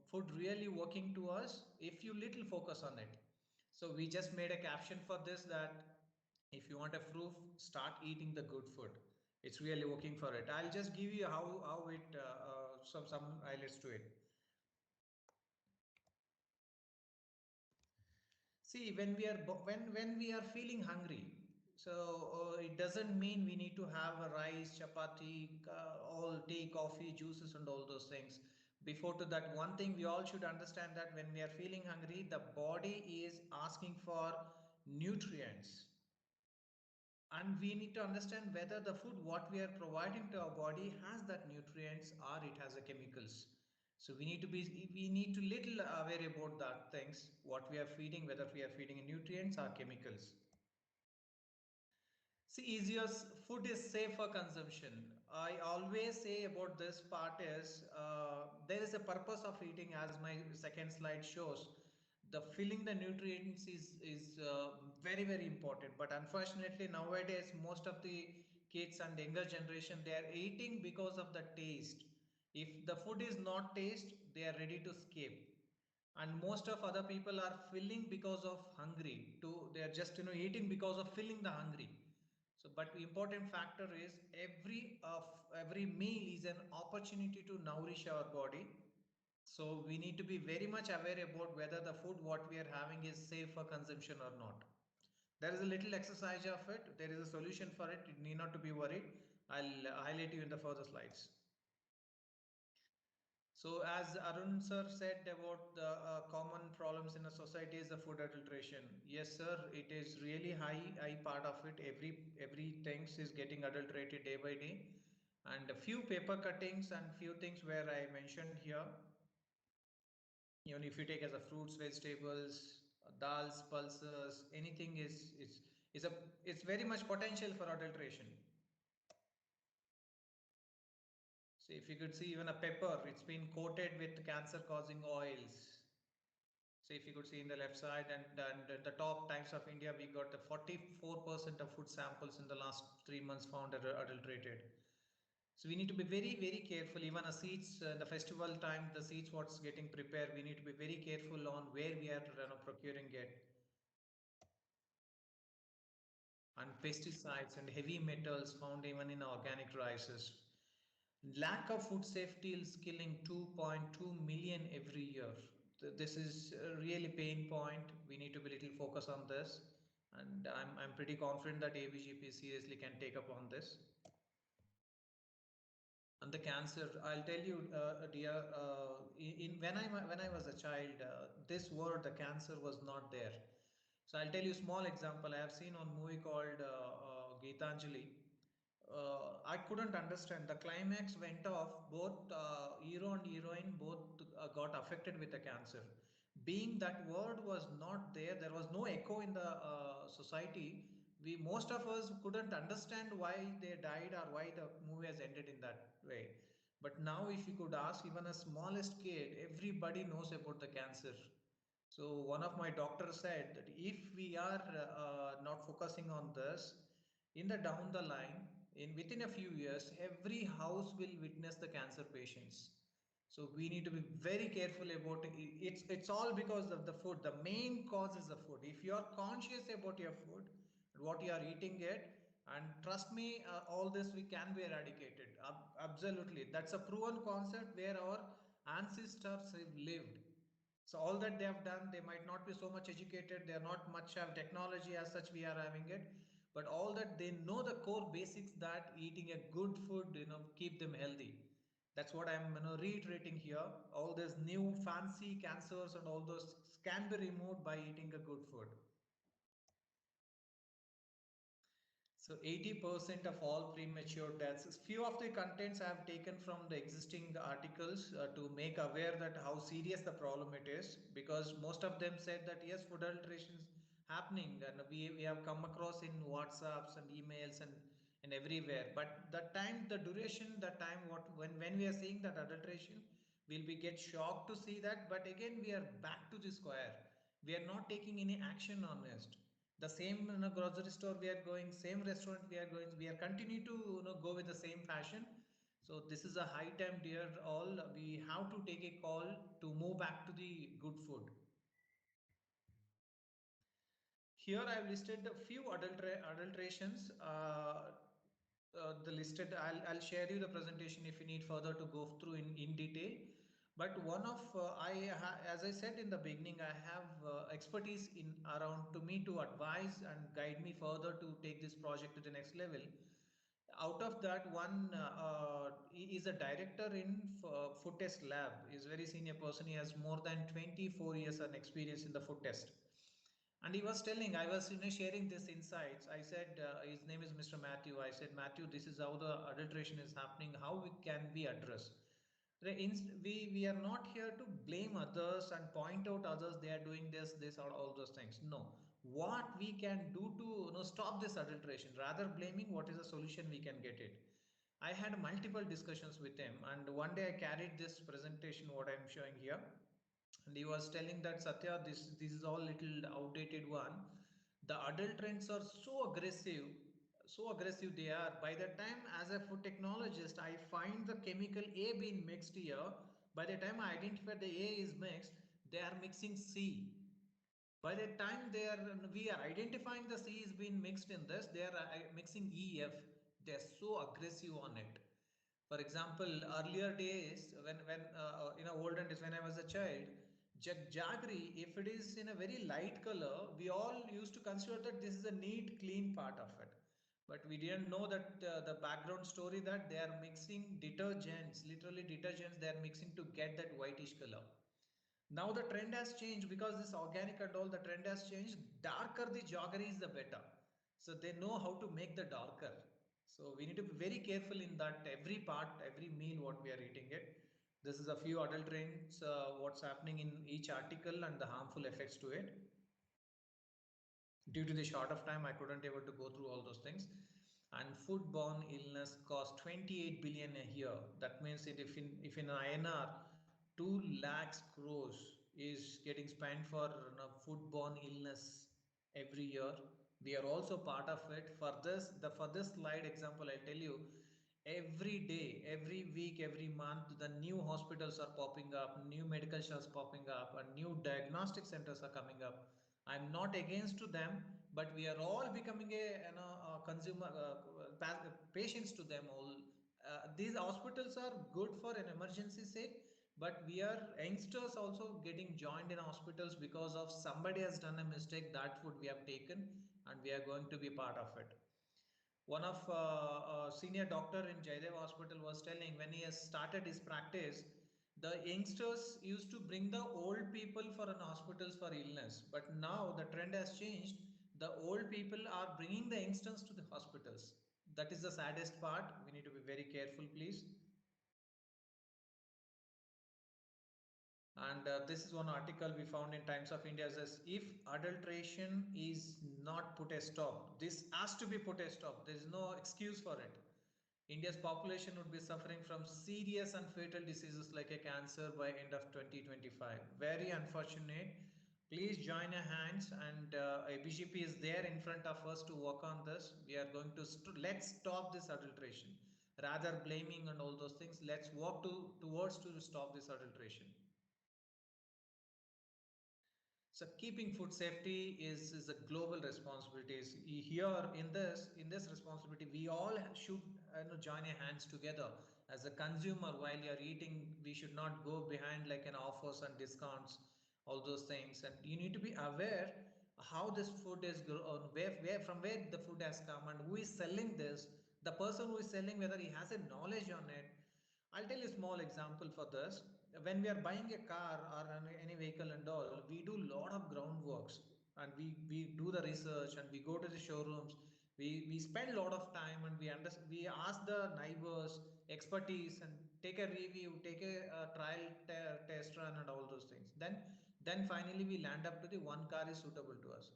food really working to us if you little focus on it. So we just made a caption for this, that if you want a proof, start eating the good food. It's really working for it. I'll just give you how it some highlights to it. See, when we are feeling hungry, so it doesn't mean we need to have a rice, chapati, all tea, coffee, juices, and all those things. Before to that, one thing we all should understand, that when we are feeling hungry, the body is asking for nutrients, and we need to understand whether the food what we are providing to our body has that nutrients or it has a chemicals. So we need to little aware about that things, what we are feeding, whether we are feeding nutrients or chemicals. See, food is safe for consumption. I always say about this part is there is a purpose of eating, as my second slide shows. The filling the nutrients is very important. But unfortunately, nowadays most of the kids and younger generation, they are eating because of the taste. If the food is not taste, they are ready to escape. And most of other people are filling because of hungry to, they are just eating because of filling the hungry. So but the important factor is every meal is an opportunity to nourish our body. So we need to be very much aware about whether the food what we are having is safe for consumption or not. There is a little exercise of it, there is a solution for it, you need not to be worried. I'll highlight you in the further slides. So as Arun sir said about the common problems in a society is the food adulteration. Yes, sir, it is really high part of it. Every things is getting adulterated day by day, and a few paper cuttings and few things where I mentioned here. Even if you take as a fruits, vegetables, dals, pulses, anything is a it's very much potential for adulteration. So if you could see even a pepper, it's been coated with cancer causing oils. So if you could see in the left side and the top Times of India, we got the 44% of food samples in the last 3 months found adulterated. So we need to be very, very careful. Even a seeds, the festival time, the seeds what's getting prepared, we need to be very careful on where we are procuring it. And pesticides and heavy metals found even in organic rices. Lack of food safety is killing 2.2 million every year. This is a really pain point. We need to be little focus on this, and I'm pretty confident that ABGP seriously can take up on this. And the cancer, I'll tell you, dear, when I was a child, this word, the cancer, was not there. So I'll tell you a small example. I have seen on movie called Geetanjali. I couldn't understand. The climax went off. Both hero and heroine both got affected with the cancer. Being that word was not there, there was no echo in the society. We most of us couldn't understand why they died or why the movie has ended in that way. But now, if you could ask even a smallest kid, everybody knows about the cancer. So one of my doctors said that if we are not focusing on this, in the down the line, within a few years, every house will witness the cancer patients. So we need to be very careful about it. It's all because of the food. The main cause is the food. If you are conscious about your food, what you are eating it, and trust me, all this we can be eradicated. Absolutely, that's a proven concept where our ancestors have lived. So all that they have done, they might not be so much educated, they are not much have technology as such we are having it, but all that they know the core basics that eating a good food, keep them healthy. That's what I'm reiterating here. All these new fancy cancers and all those can be removed by eating a good food. So 80% of all premature deaths. Few of the contents I have taken from the existing articles to make aware that how serious the problem it is, because most of them said that yes, food adulteration is happening, and we have come across in WhatsApps and emails and everywhere. But the duration, the time when we are seeing that adulteration, we'll be get shocked to see that. But again, we are back to the square. We are not taking any action on it. The same grocery store we are going, same restaurant we are going, we are continue to go with the same fashion. So this is a high time, dear all, we have to take a call to move back to the good food. Here I have listed a few adulterations. The listed, I'll share you the presentation if you need further to go through in detail. But one of as I said in the beginning, I have expertise in around to me to advise and guide me further to take this project to the next level. Out of that, one he is a director in food test lab. He's a very senior person. He has more than 24 years of experience in the food test. And he was telling, I was sharing this insights. I said, his name is Mr. Matthew. I said, Matthew, this is how the adulteration is happening. How can we address? We are not here to blame others and point out others. They are doing this or all those things. No. What we can do to stop this adulteration, rather blaming, what is the solution we can get it. I had multiple discussions with him, and one day I carried this presentation, what I'm showing here. And he was telling that, Satya, this is all little outdated one. The adulterants are so aggressive. so aggressive they are. By the time, as a food technologist, I find the chemical A being mixed here. By the time I identify the A is mixed, they are mixing C. By the time we are identifying the C is being mixed in this, they are mixing EF. They are so aggressive on it. For example, earlier days, when in olden days when I was a child, jaggery, if it is in a very light color, we all used to consider that this is a neat, clean part of it. But we didn't know that the background story that they are mixing detergents, literally detergents, they are mixing to get that whitish color. Now the trend has changed because this organic and all, the trend has changed. Darker the jaggery is the better. So they know how to make the darker. So we need to be very careful in that every part, every meal what we are eating it. This is a few adulterants, what's happening in each article and the harmful effects to it. Due to the short of time, I couldn't able to go through all those things. And foodborne illness cost 28 billion a year. That means if in INR 2 lakhs crores is getting spent for foodborne illness every year. We are also part of it. For this slide example, I'll tell you, every day, every week, every month, the new hospitals are popping up, new medical shops popping up, and new diagnostic centers are coming up. I'm not against to them, but we are all becoming a consumer patients to them all. These hospitals are good for an emergency sake, but we are youngsters also getting joined in hospitals because of somebody has done a mistake. That food we have taken, and we are going to be part of it. One of senior doctor in Jaidev Hospital was telling when he has started his practice, the youngsters used to bring the old people for an hospitals for illness, but now the trend has changed. The old people are bringing the youngsters to the hospitals. That is the saddest part. We need to be very careful, please. And this is one article we found in Times of India says, if adulteration is not put a stop, this has to be put a stop. There is no excuse for it. India's population would be suffering from serious and fatal diseases like a cancer by end of 2025. Very unfortunate. Please join our hands, and ABGP is there in front of us to work on this. We are going to let's stop this adulteration. Rather blaming and all those things, let's work towards to stop this adulteration. So keeping food safety is a global responsibility. Here in this responsibility, we all should join our hands together. As a consumer, while you are eating, we should not go behind like an offers and discounts, all those things. And you need to be aware how this food is grown, from where the food has come, and who is selling this. The person who is selling, whether he has a knowledge on it. I'll tell you a small example for this. When we are buying a car or any vehicle and all, we do a lot of groundworks, and we do the research, and we go to the showrooms. We spend a lot of time, and we ask the neighbors, expertise, and take a review, take a trial test run, and all those things. Then finally we land up to the one car is suitable to us.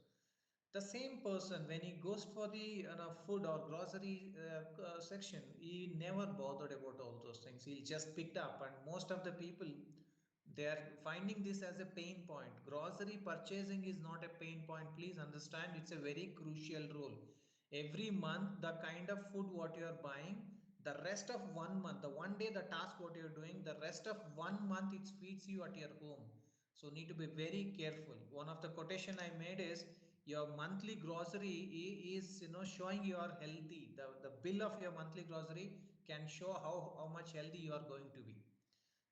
The same person, when he goes for the food or grocery section, he never bothered about all those things. He just picked up, and most of the people, they are finding this as a pain point. Grocery purchasing is not a pain point. Please understand, it's a very crucial role. Every month, the kind of food what you are buying, the rest of 1 month, the one day the task what you are doing, the rest of 1 month it feeds you at your home. So need to be very careful. One of the quotation I made is, your monthly grocery is showing you are healthy. The bill of your monthly grocery can show how much healthy you are going to be.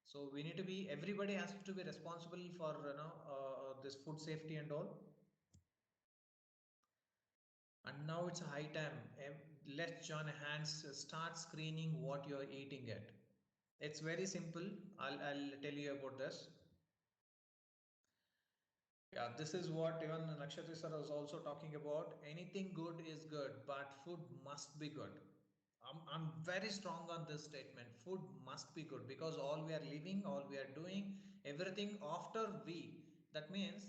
So we need to be, everybody has to be responsible for this food safety and all. And now it's a high time. Let's join hands, start screening what you are eating at. It's very simple. I'll tell you about this. Yeah, this is what even Nakshatra sir was also talking about. Anything good is good, but food must be good. I'm very strong on this statement. Food must be good, because all we are living, all we are doing, everything after we. That means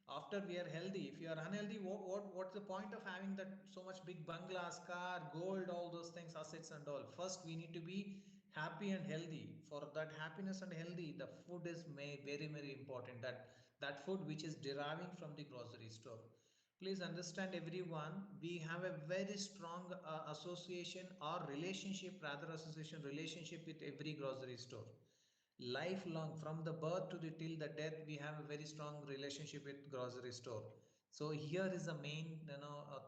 after we are healthy. If you are unhealthy, what's the point of having that so much big bungalows, car, gold, all those things, assets and all? First, we need to be happy and healthy. For that happiness and healthy, the food is very, very important. That food which is deriving from the grocery store. Please understand everyone, we have a very strong association or relationship, rather association relationship with every grocery store. Lifelong, from the birth to the till the death, we have a very strong relationship with grocery store. So here is the main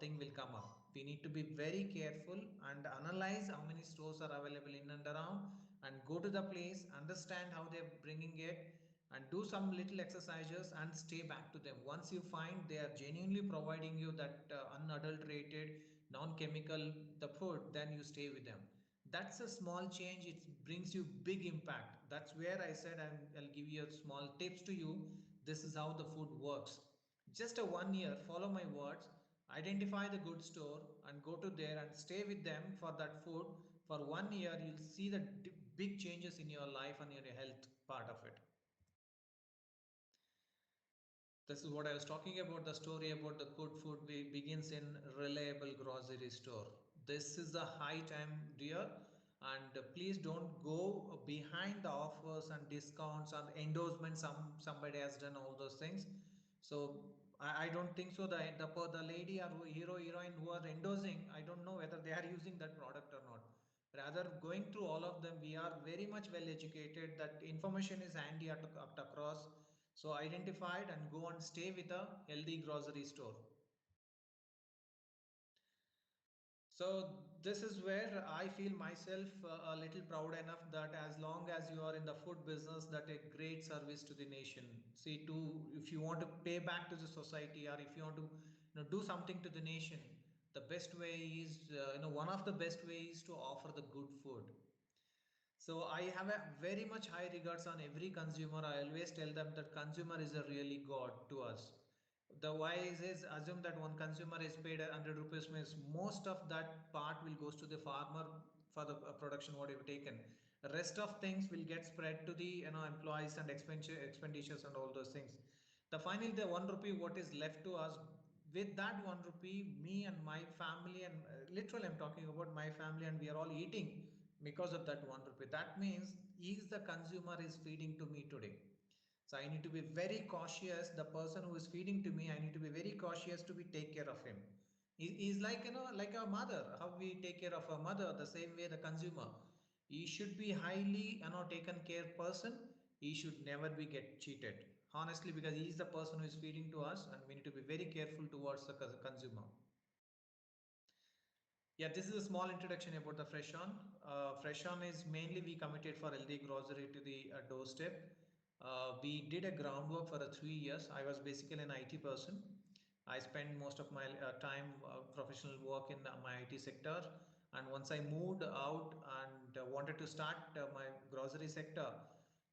thing will come up. We need to be very careful and analyze how many stores are available in and around, and go to the place, understand how they're bringing it, and do some little exercises and stay back to them. Once you find they are genuinely providing you that unadulterated, non-chemical the food, then you stay with them. That's a small change, it brings you big impact. That's where I said I'll give you a small tips to you. This is how the food works. Just a 1 year, follow my words, identify the good store and go to there and stay with them for that food for 1 year. You'll see the big changes in your life and your health part of it. This is what I was talking about. The story about the good food begins in reliable grocery store. This is a high time, dear, and please don't go behind the offers and discounts and endorsements. Somebody has done all those things. So I don't think so. The lady or hero heroine who are endorsing, I don't know whether they are using that product or not. Rather, going through all of them, we are very much well educated. That information is handy across. So identify it and go and stay with a healthy grocery store. So this is where I feel myself a little proud enough that as long as you are in the food business, that a great service to the nation. See, if you want to pay back to the society, or if you want to do something to the nation, the best way is one of the best ways to offer the good food. So I have a very much high regards on every consumer. I always tell them that consumer is a really god to us. The why is assume that one consumer is paid 100 rupees, means most of that part will goes to the farmer for the production what you've taken. The rest of things will get spread to the employees and expenditures and all those things. The finally the 1 rupee what is left to us, with that 1 rupee, me and my family, and literally I'm talking about my family, and we are all eating because of that 1 rupee. That means is the consumer is feeding to me today. So I need to be very cautious. The person who is feeding to me, I need to be very cautious to be take care of him. He is like like a mother. How we take care of a mother, the same way the consumer. He should be highly taken care person. He should never be get cheated. Honestly, because he is the person who is feeding to us, and we need to be very careful towards the consumer. Yeah, this is a small introduction about the Fresh On. Fresh On is mainly we committed for healthy grocery to the doorstep. We did a groundwork for 3 years. I was basically an IT person. I spent most of my time professional work in my IT sector. And once I moved out and wanted to start my grocery sector,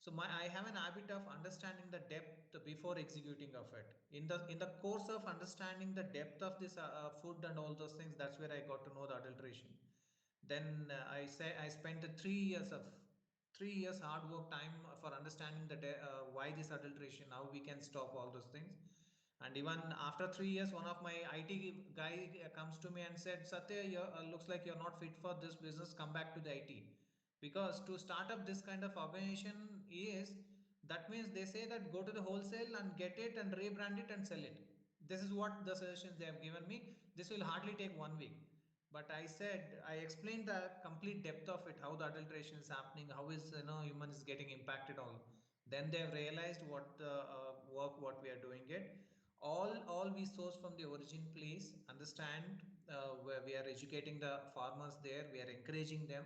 so I have an habit of understanding the depth before executing of it. In the course of understanding the depth of this food and all those things, that's where I got to know the adulteration. Then I spent 3 years hard work time for understanding why this adulteration, how we can stop all those things. And even after 3 years, one of my IT guy comes to me and said, Satya, you looks like you're not fit for this business. Come back to the IT. Because to start up this kind of organization is, that means they say that go to the wholesale and get it and rebrand it and sell it. This is what the suggestions they have given me. This will hardly take 1 week. But I explained the complete depth of it, how the adulteration is happening, how is human is getting impacted on. Then they have realized what the work what we are doing it. All we source from the origin place. Understand where we are educating the farmers there. We are encouraging them.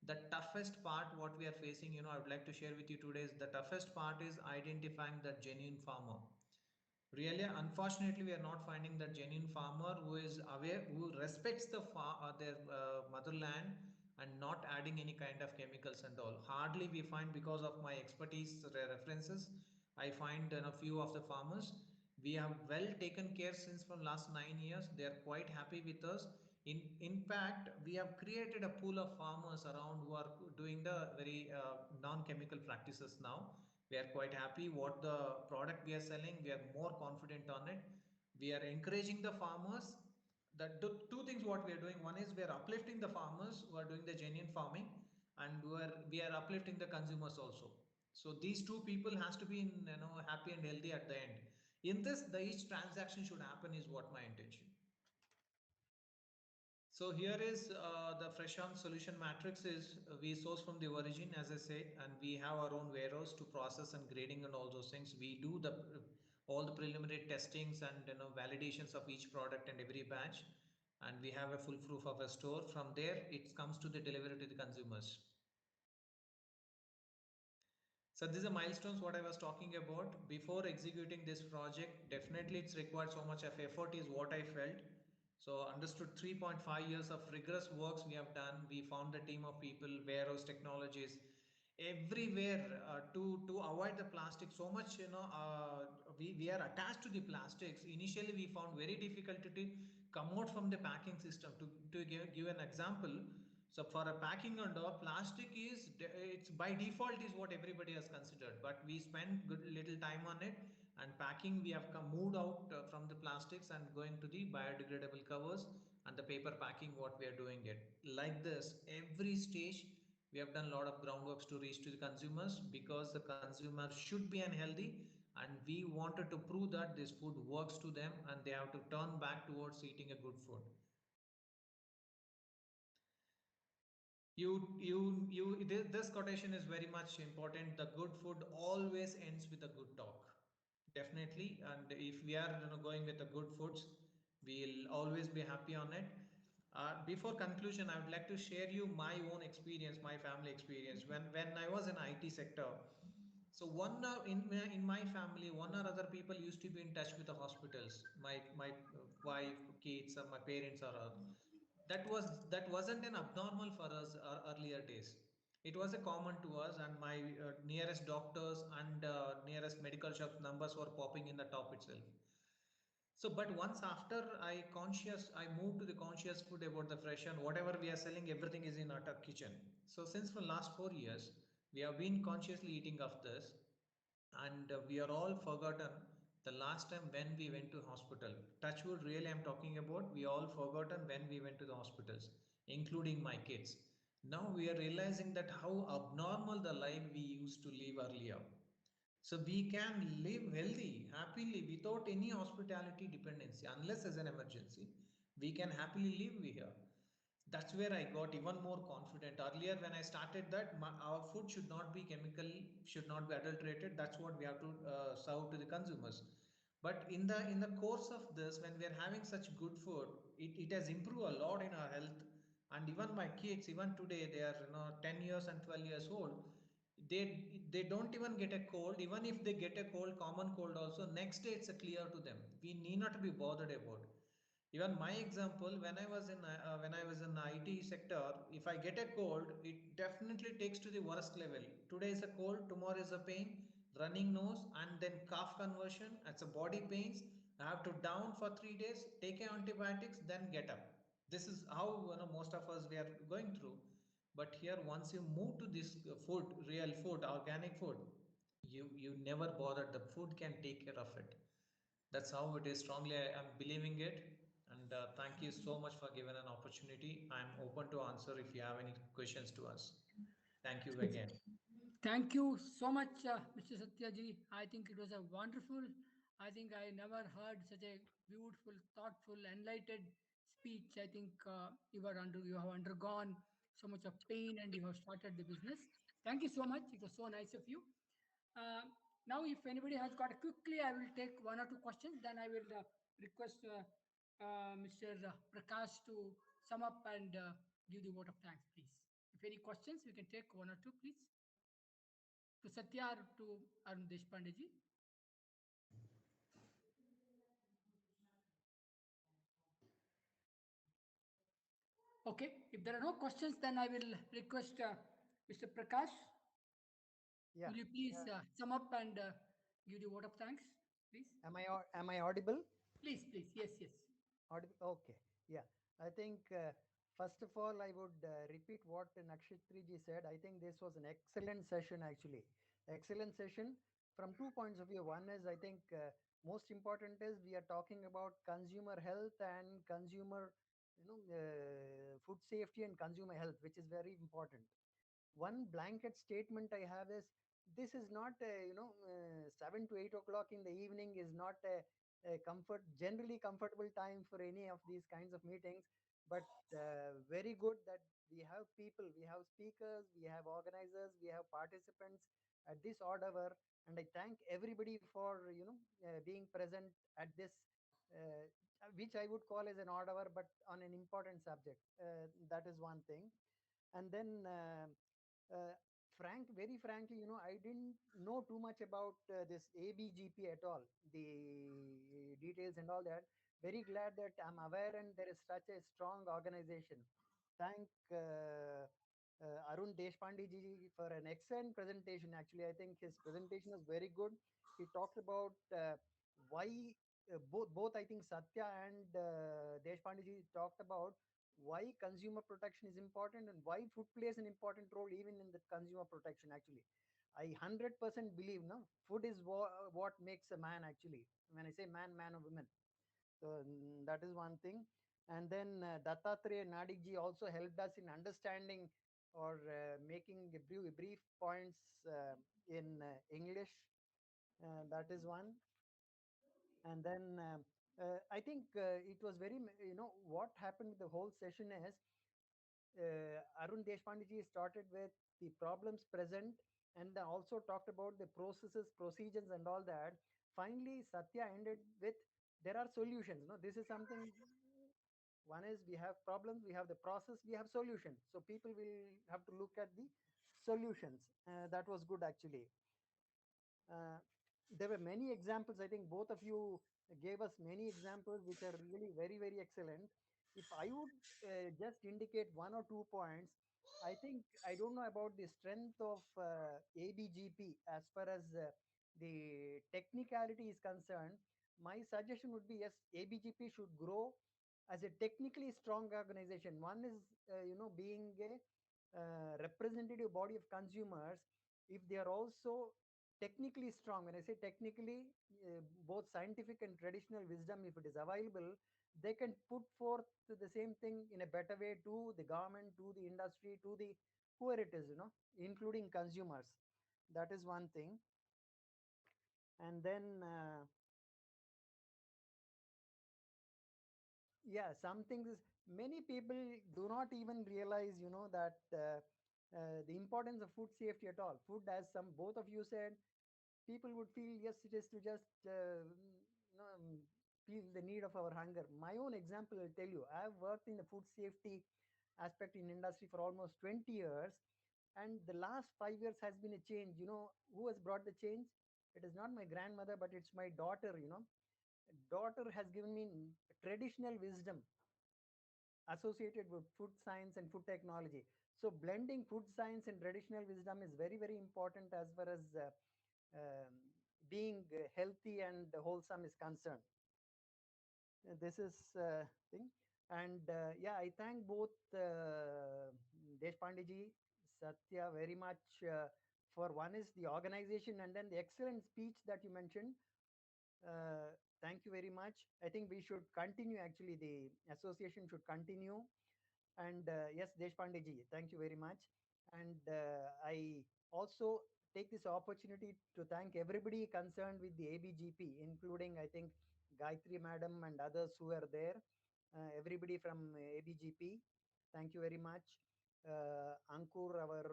The toughest part what we are facing, I would like to share with you today, is the toughest part is identifying the genuine farmer. Really, unfortunately, we are not finding that genuine farmer who is aware, who respects their motherland, and not adding any kind of chemicals and all. Hardly we find, because of my expertise references, I find a few of the farmers. We have well taken care since from last 9 years. They are quite happy with us. In fact, we have created a pool of farmers around who are doing the very non-chemical practices now. We are quite happy what the product we are selling. We are more confident on it. We are encouraging the farmers. That two things what we are doing. One is we are uplifting the farmers who are doing the genuine farming, and we are uplifting the consumers also. So these two people has to be happy and healthy at the end. In this, the each transaction should happen is what my intention. So here is the Fresh On solution matrix is we source from the origin, as I said, and we have our own warehouse to process and grading and all those things. We do the all the preliminary testings and validations of each product and every batch, and we have a full proof of a store. From there, it comes to the delivery to the consumers. So these are milestones what I was talking about. Before executing this project, definitely it's required so much of effort is what I felt. So understood 3.5 years of rigorous works we have done. We found a team of people, warehouse technologies, everywhere to avoid the plastic. So much, we are attached to the plastics. Initially, we found very difficult to come out from the packing system. To give an example, so for a packing and all, plastic is it's by default is what everybody has considered. But we spent good little time on it, and packing we have moved out from the plastics and going to the biodegradable covers and the paper packing. What we are doing it like this every stage. We have done a lot of groundworks to reach to the consumers because the consumer should be unhealthy, and we wanted to prove that this food works to them and they have to turn back towards eating a good food. This quotation is very much important. The good food always ends with a good talk. Definitely. And if we are going with the good foods, we'll always be happy on it. Before conclusion, I would like to share you my own experience, my family experience. When I was in IT sector, so one in my family, one or other people used to be in touch with the hospitals. My wife, kids, or my parents are that wasn't an abnormal for us earlier days. It was a common to us, and my nearest doctors and nearest medical shop numbers were popping in the top itself. So, but once after I moved to the conscious food about the fresh and whatever we are selling, everything is in our kitchen. So, since for last 4 years, we have been consciously eating of this, and we are all forgotten the last time when we went to hospital. Touchwood, really, I'm talking about. We all forgotten when we went to the hospitals, including my kids. Now we are realizing that how abnormal the life we used to live earlier. So we can live healthy, happily, without any hospitality dependency, unless as an emergency. We can happily live here. That's where I got even more confident. Earlier, when I started that, our food should not be chemical, should not be adulterated. That's what we have to serve to the consumers. But in the course of this, when we are having such good food, it has improved a lot in our health. And even my kids, even today, they are 10 years and 12 years old. They don't even get a cold. Even if they get a cold, common cold also, next day it's clear to them. We need not be bothered about. Even my example, when I was in IT sector, if I get a cold, it definitely takes to the worst level. Today is a cold, tomorrow is a pain, running nose, and then cough conversion. It's a body pains. I have to down for 3 days, take antibiotics, then get up. This is how most of us we are going through. But here, once you move to this food, real food, organic food, you never bother. The food can take care of it. That's how it is. Strongly, I'm believing it. And thank you so much for giving an opportunity. I'm open to answer if you have any questions to us. Thank you again. Thank you so much, Mr. Satyaji. I think it was a wonderful. I think I never heard such a beautiful, thoughtful, enlightened speech. I think you have undergone so much of pain and you have started the business. Thank you so much. It was so nice of you. Uh, Now, if anybody has got quickly, I will take one or two questions. Then I will request Mr. Prakash to sum up and give the vote of thanks, please. If any questions, we can take one or two, please. To Satya or to Arun Deshpande ji. Okay, if there are no questions, then I will request Mr. Prakash. Yeah. Will you please sum up and give the vote of thanks, please? Am I audible? Please, please. Yes, yes. Audible. Okay. Yeah. I think first of all, I would repeat what Nakshitri ji said. I think this was an excellent session, actually. Excellent session from 2 points of view. One is, I think, most important is we are talking about consumer health and consumer, food safety and consumer health, which is very important. One blanket statement I have is this is not 7 to 8 o'clock in the evening is not a generally comfortable time for any of these kinds of meetings, but very good that we have people, we have speakers, we have organizers, we have participants at this odd hour. And I thank everybody for being present at this uh, which I would call as an odd hour, but on an important subject. That is one thing. And then uh, very frankly, I didn't know too much about this ABGP at all, the details and all that. Very glad that I'm aware and there is such a strong organization. Thank Arun Deshpande ji for an excellent presentation. Actually, I think his presentation was very good. He talked about why both I think Satya and Deshpande ji talked about why consumer protection is important and why food plays an important role even in the consumer protection. Actually, I 100% believe no food is what makes a man. Actually, when I say man, man or woman. So that is one thing. And then Dattatreya Nadik ji also helped us in understanding or making brief points in English. That is one. And then I think it was very, what happened with the whole session is Arun Deshpande ji started with the problems present and then also talked about the processes, procedures, and all that. Finally, Satya ended with there are solutions. No, this is something. One is we have problems, we have the process, we have solutions. So people will have to look at the solutions. That was good actually. Uh, there were many examples. I think both of you gave us many examples which are really very, very excellent. If I would just indicate one or two points, I think I don't know about the strength of ABGP as far as the technicality is concerned. My suggestion would be yes, ABGP should grow as a technically strong organization. One is, being a representative body of consumers. If they are also technically strong, when I say technically, both scientific and traditional wisdom, if it is available, they can put forth the same thing in a better way to the government, to the industry, to the whoever it is, including consumers. That is one thing. And then yeah, some things many people do not even realize, that the importance of food safety at all. Food, as some both of you said, people would feel yes, it is to just feel the need of our hunger. My own example, I'll tell you, I have worked in the food safety aspect in industry for almost 20 years, and the last 5 years has been a change. Who has brought the change? It is not my grandmother, but it's my daughter. Daughter has given me traditional wisdom associated with food science and food technology. So blending food science and traditional wisdom is very, very important as far as um, being healthy and wholesome is concerned. This is thing. And yeah, I thank both Deshpande ji, Satya very much for one is the organization and then the excellent speech that you mentioned. Thank you very much. I think we should continue, actually, the association should continue. And yes, Deshpande ji, thank you very much. And I also take this opportunity to thank everybody concerned with the ABGP, including, I think, Gayatri Madam and others who are there. Everybody from ABGP, thank you very much. Ankur, our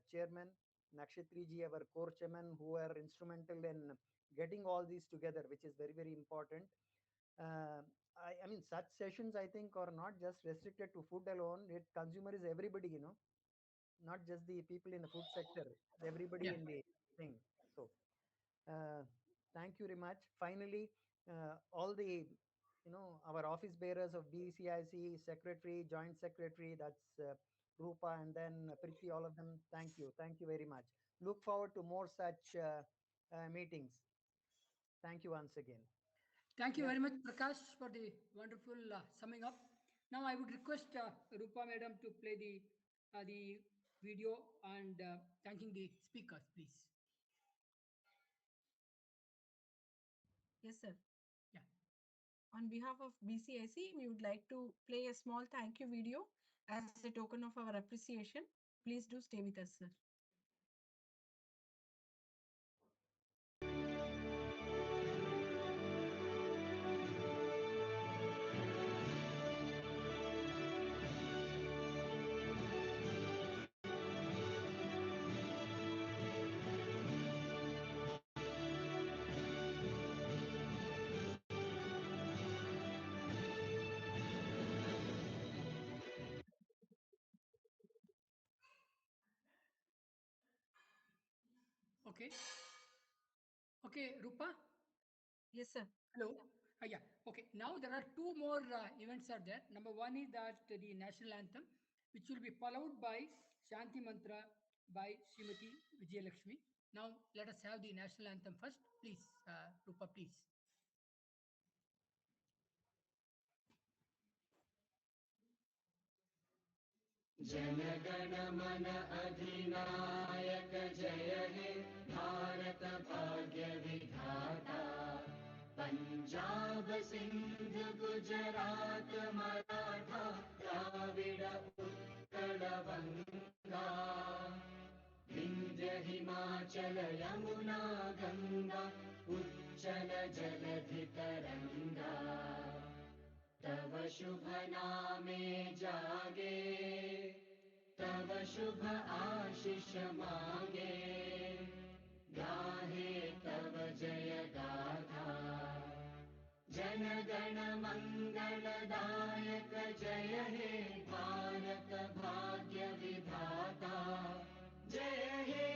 chairman, Nakshatri ji, our core chairman, who are instrumental in getting all these together, which is very, very important. Uh, I mean, such sessions, I think, are not just restricted to food alone. It consumer is everybody, not just the people in the food sector, everybody Yeah. in the thing. So, uh, thank you very much. Finally, all the, our office bearers of BCIC, secretary, joint secretary, that's Rupa, and then Priti, all of them, thank you. Thank you very much. Look forward to more such meetings. Thank you once again. Thank you Yeah. very much, Prakash, for the wonderful summing up. Now, I would request Rupa Madam to play the video and thanking the speakers, please. Yes, sir. Yeah. On behalf of BCIC, we would like to play a small thank you video as a token of our appreciation. Please do stay with us, sir. Okay. Okay, Rupa. Yes, sir. Hello. Yeah. Okay. Now there are two more events are there. Number one is that the national anthem, which will be followed by Shanti Mantra by Srimati Vijayalakshmi. Now let us have the national anthem first, please. Rupa, please. जनगण मन अधिनायक जय हे भारत भाग्य विधाता पंजाब सिंध गुजरात मराठा द्राविड़ उत्कल बंगा विंध्य हिमाचल यमुना गंगा उच्चल जलधि तरंगा तव शुभ नामे जागे तव शुभ आशीष मांगे गाहे तव जय गाथा जन गण मंगल दायक जय हे भारत भाग्य विधाता जय हे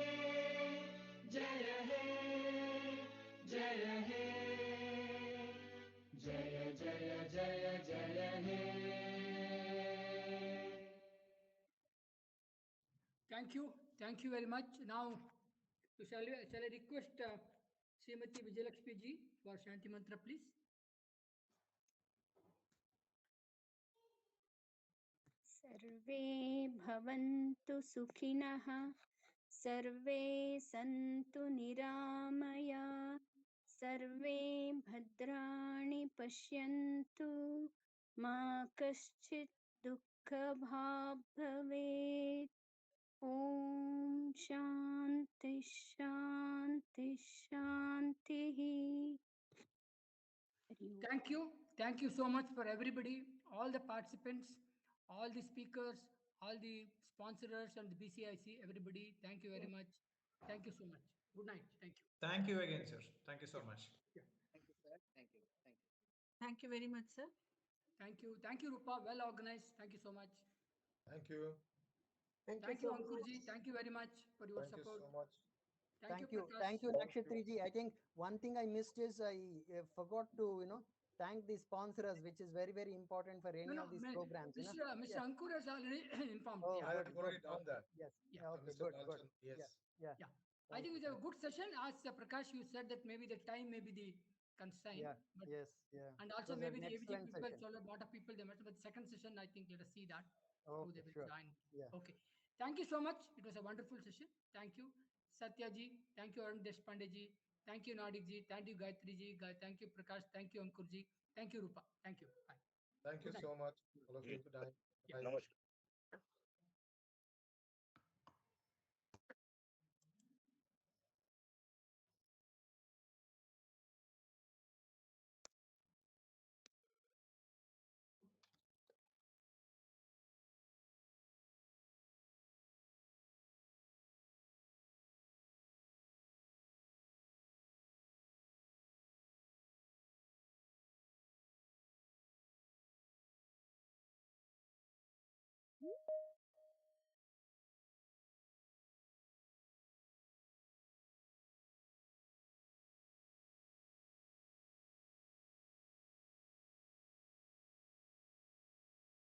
जय हे जय हे जय जय जय जय हे Thank you very much. Now, shall I request Srimati Vijayalakshmi ji for Shanti Mantra, please? सर्वे भवन्तु सुखिनः सर्वे सन्तु निरामया सर्वे भद्राणि पश्यन्तु मा कश्चित् दुःखभाग् भवेत् ॐ शान्ति शान्ति शान्तिः Thank you so much for everybody, all the participants, all the speakers, all the sponsors and the BCIC, everybody. Thank you very much. Thank you so much. Good night. Thank you. Thank you again, sir. Thank you so much. Yeah. Thank you, sir. Thank you. Thank you. Thank you very much, sir. Thank you. Thank you, Rupa. Well organized. Thank you so much. Thank you. Thank you, Ankurji. Thank you very much for your Thank you support. so much. Thank you. Prakash. Thank you, Thank you. Nakshitri ji. I think one thing I missed is I forgot to, thank the sponsors, which is very, very important for any of these programs. Mr. Ankur has already informed. Oh, I have good, already good. done that. Yes. Yeah. Okay, Mr. good, good. Balchan, yes. Yeah. I think it's a good session. As Prakash, you said that maybe the time may be the constraint. Yeah. But, Yes. Yeah. and It also was maybe an the ABG excellent people, session. so a lot of people, they must, but second session, I think, let us see that. How they Okay, will sure. join. Yeah. Okay. Thank you so much. It was a wonderful session. Thank you. Satya ji. Thank you, Arun Deshpande ji. Thank you, Nadik ji. Thank you, Gayatri ji. Thank you, Prakash. Thank you, Ankur ji. Thank you, Rupa. Thank you. Bye. Thank you Good night. so much, all of you. Good night. Yeah. Bye. नमस्कार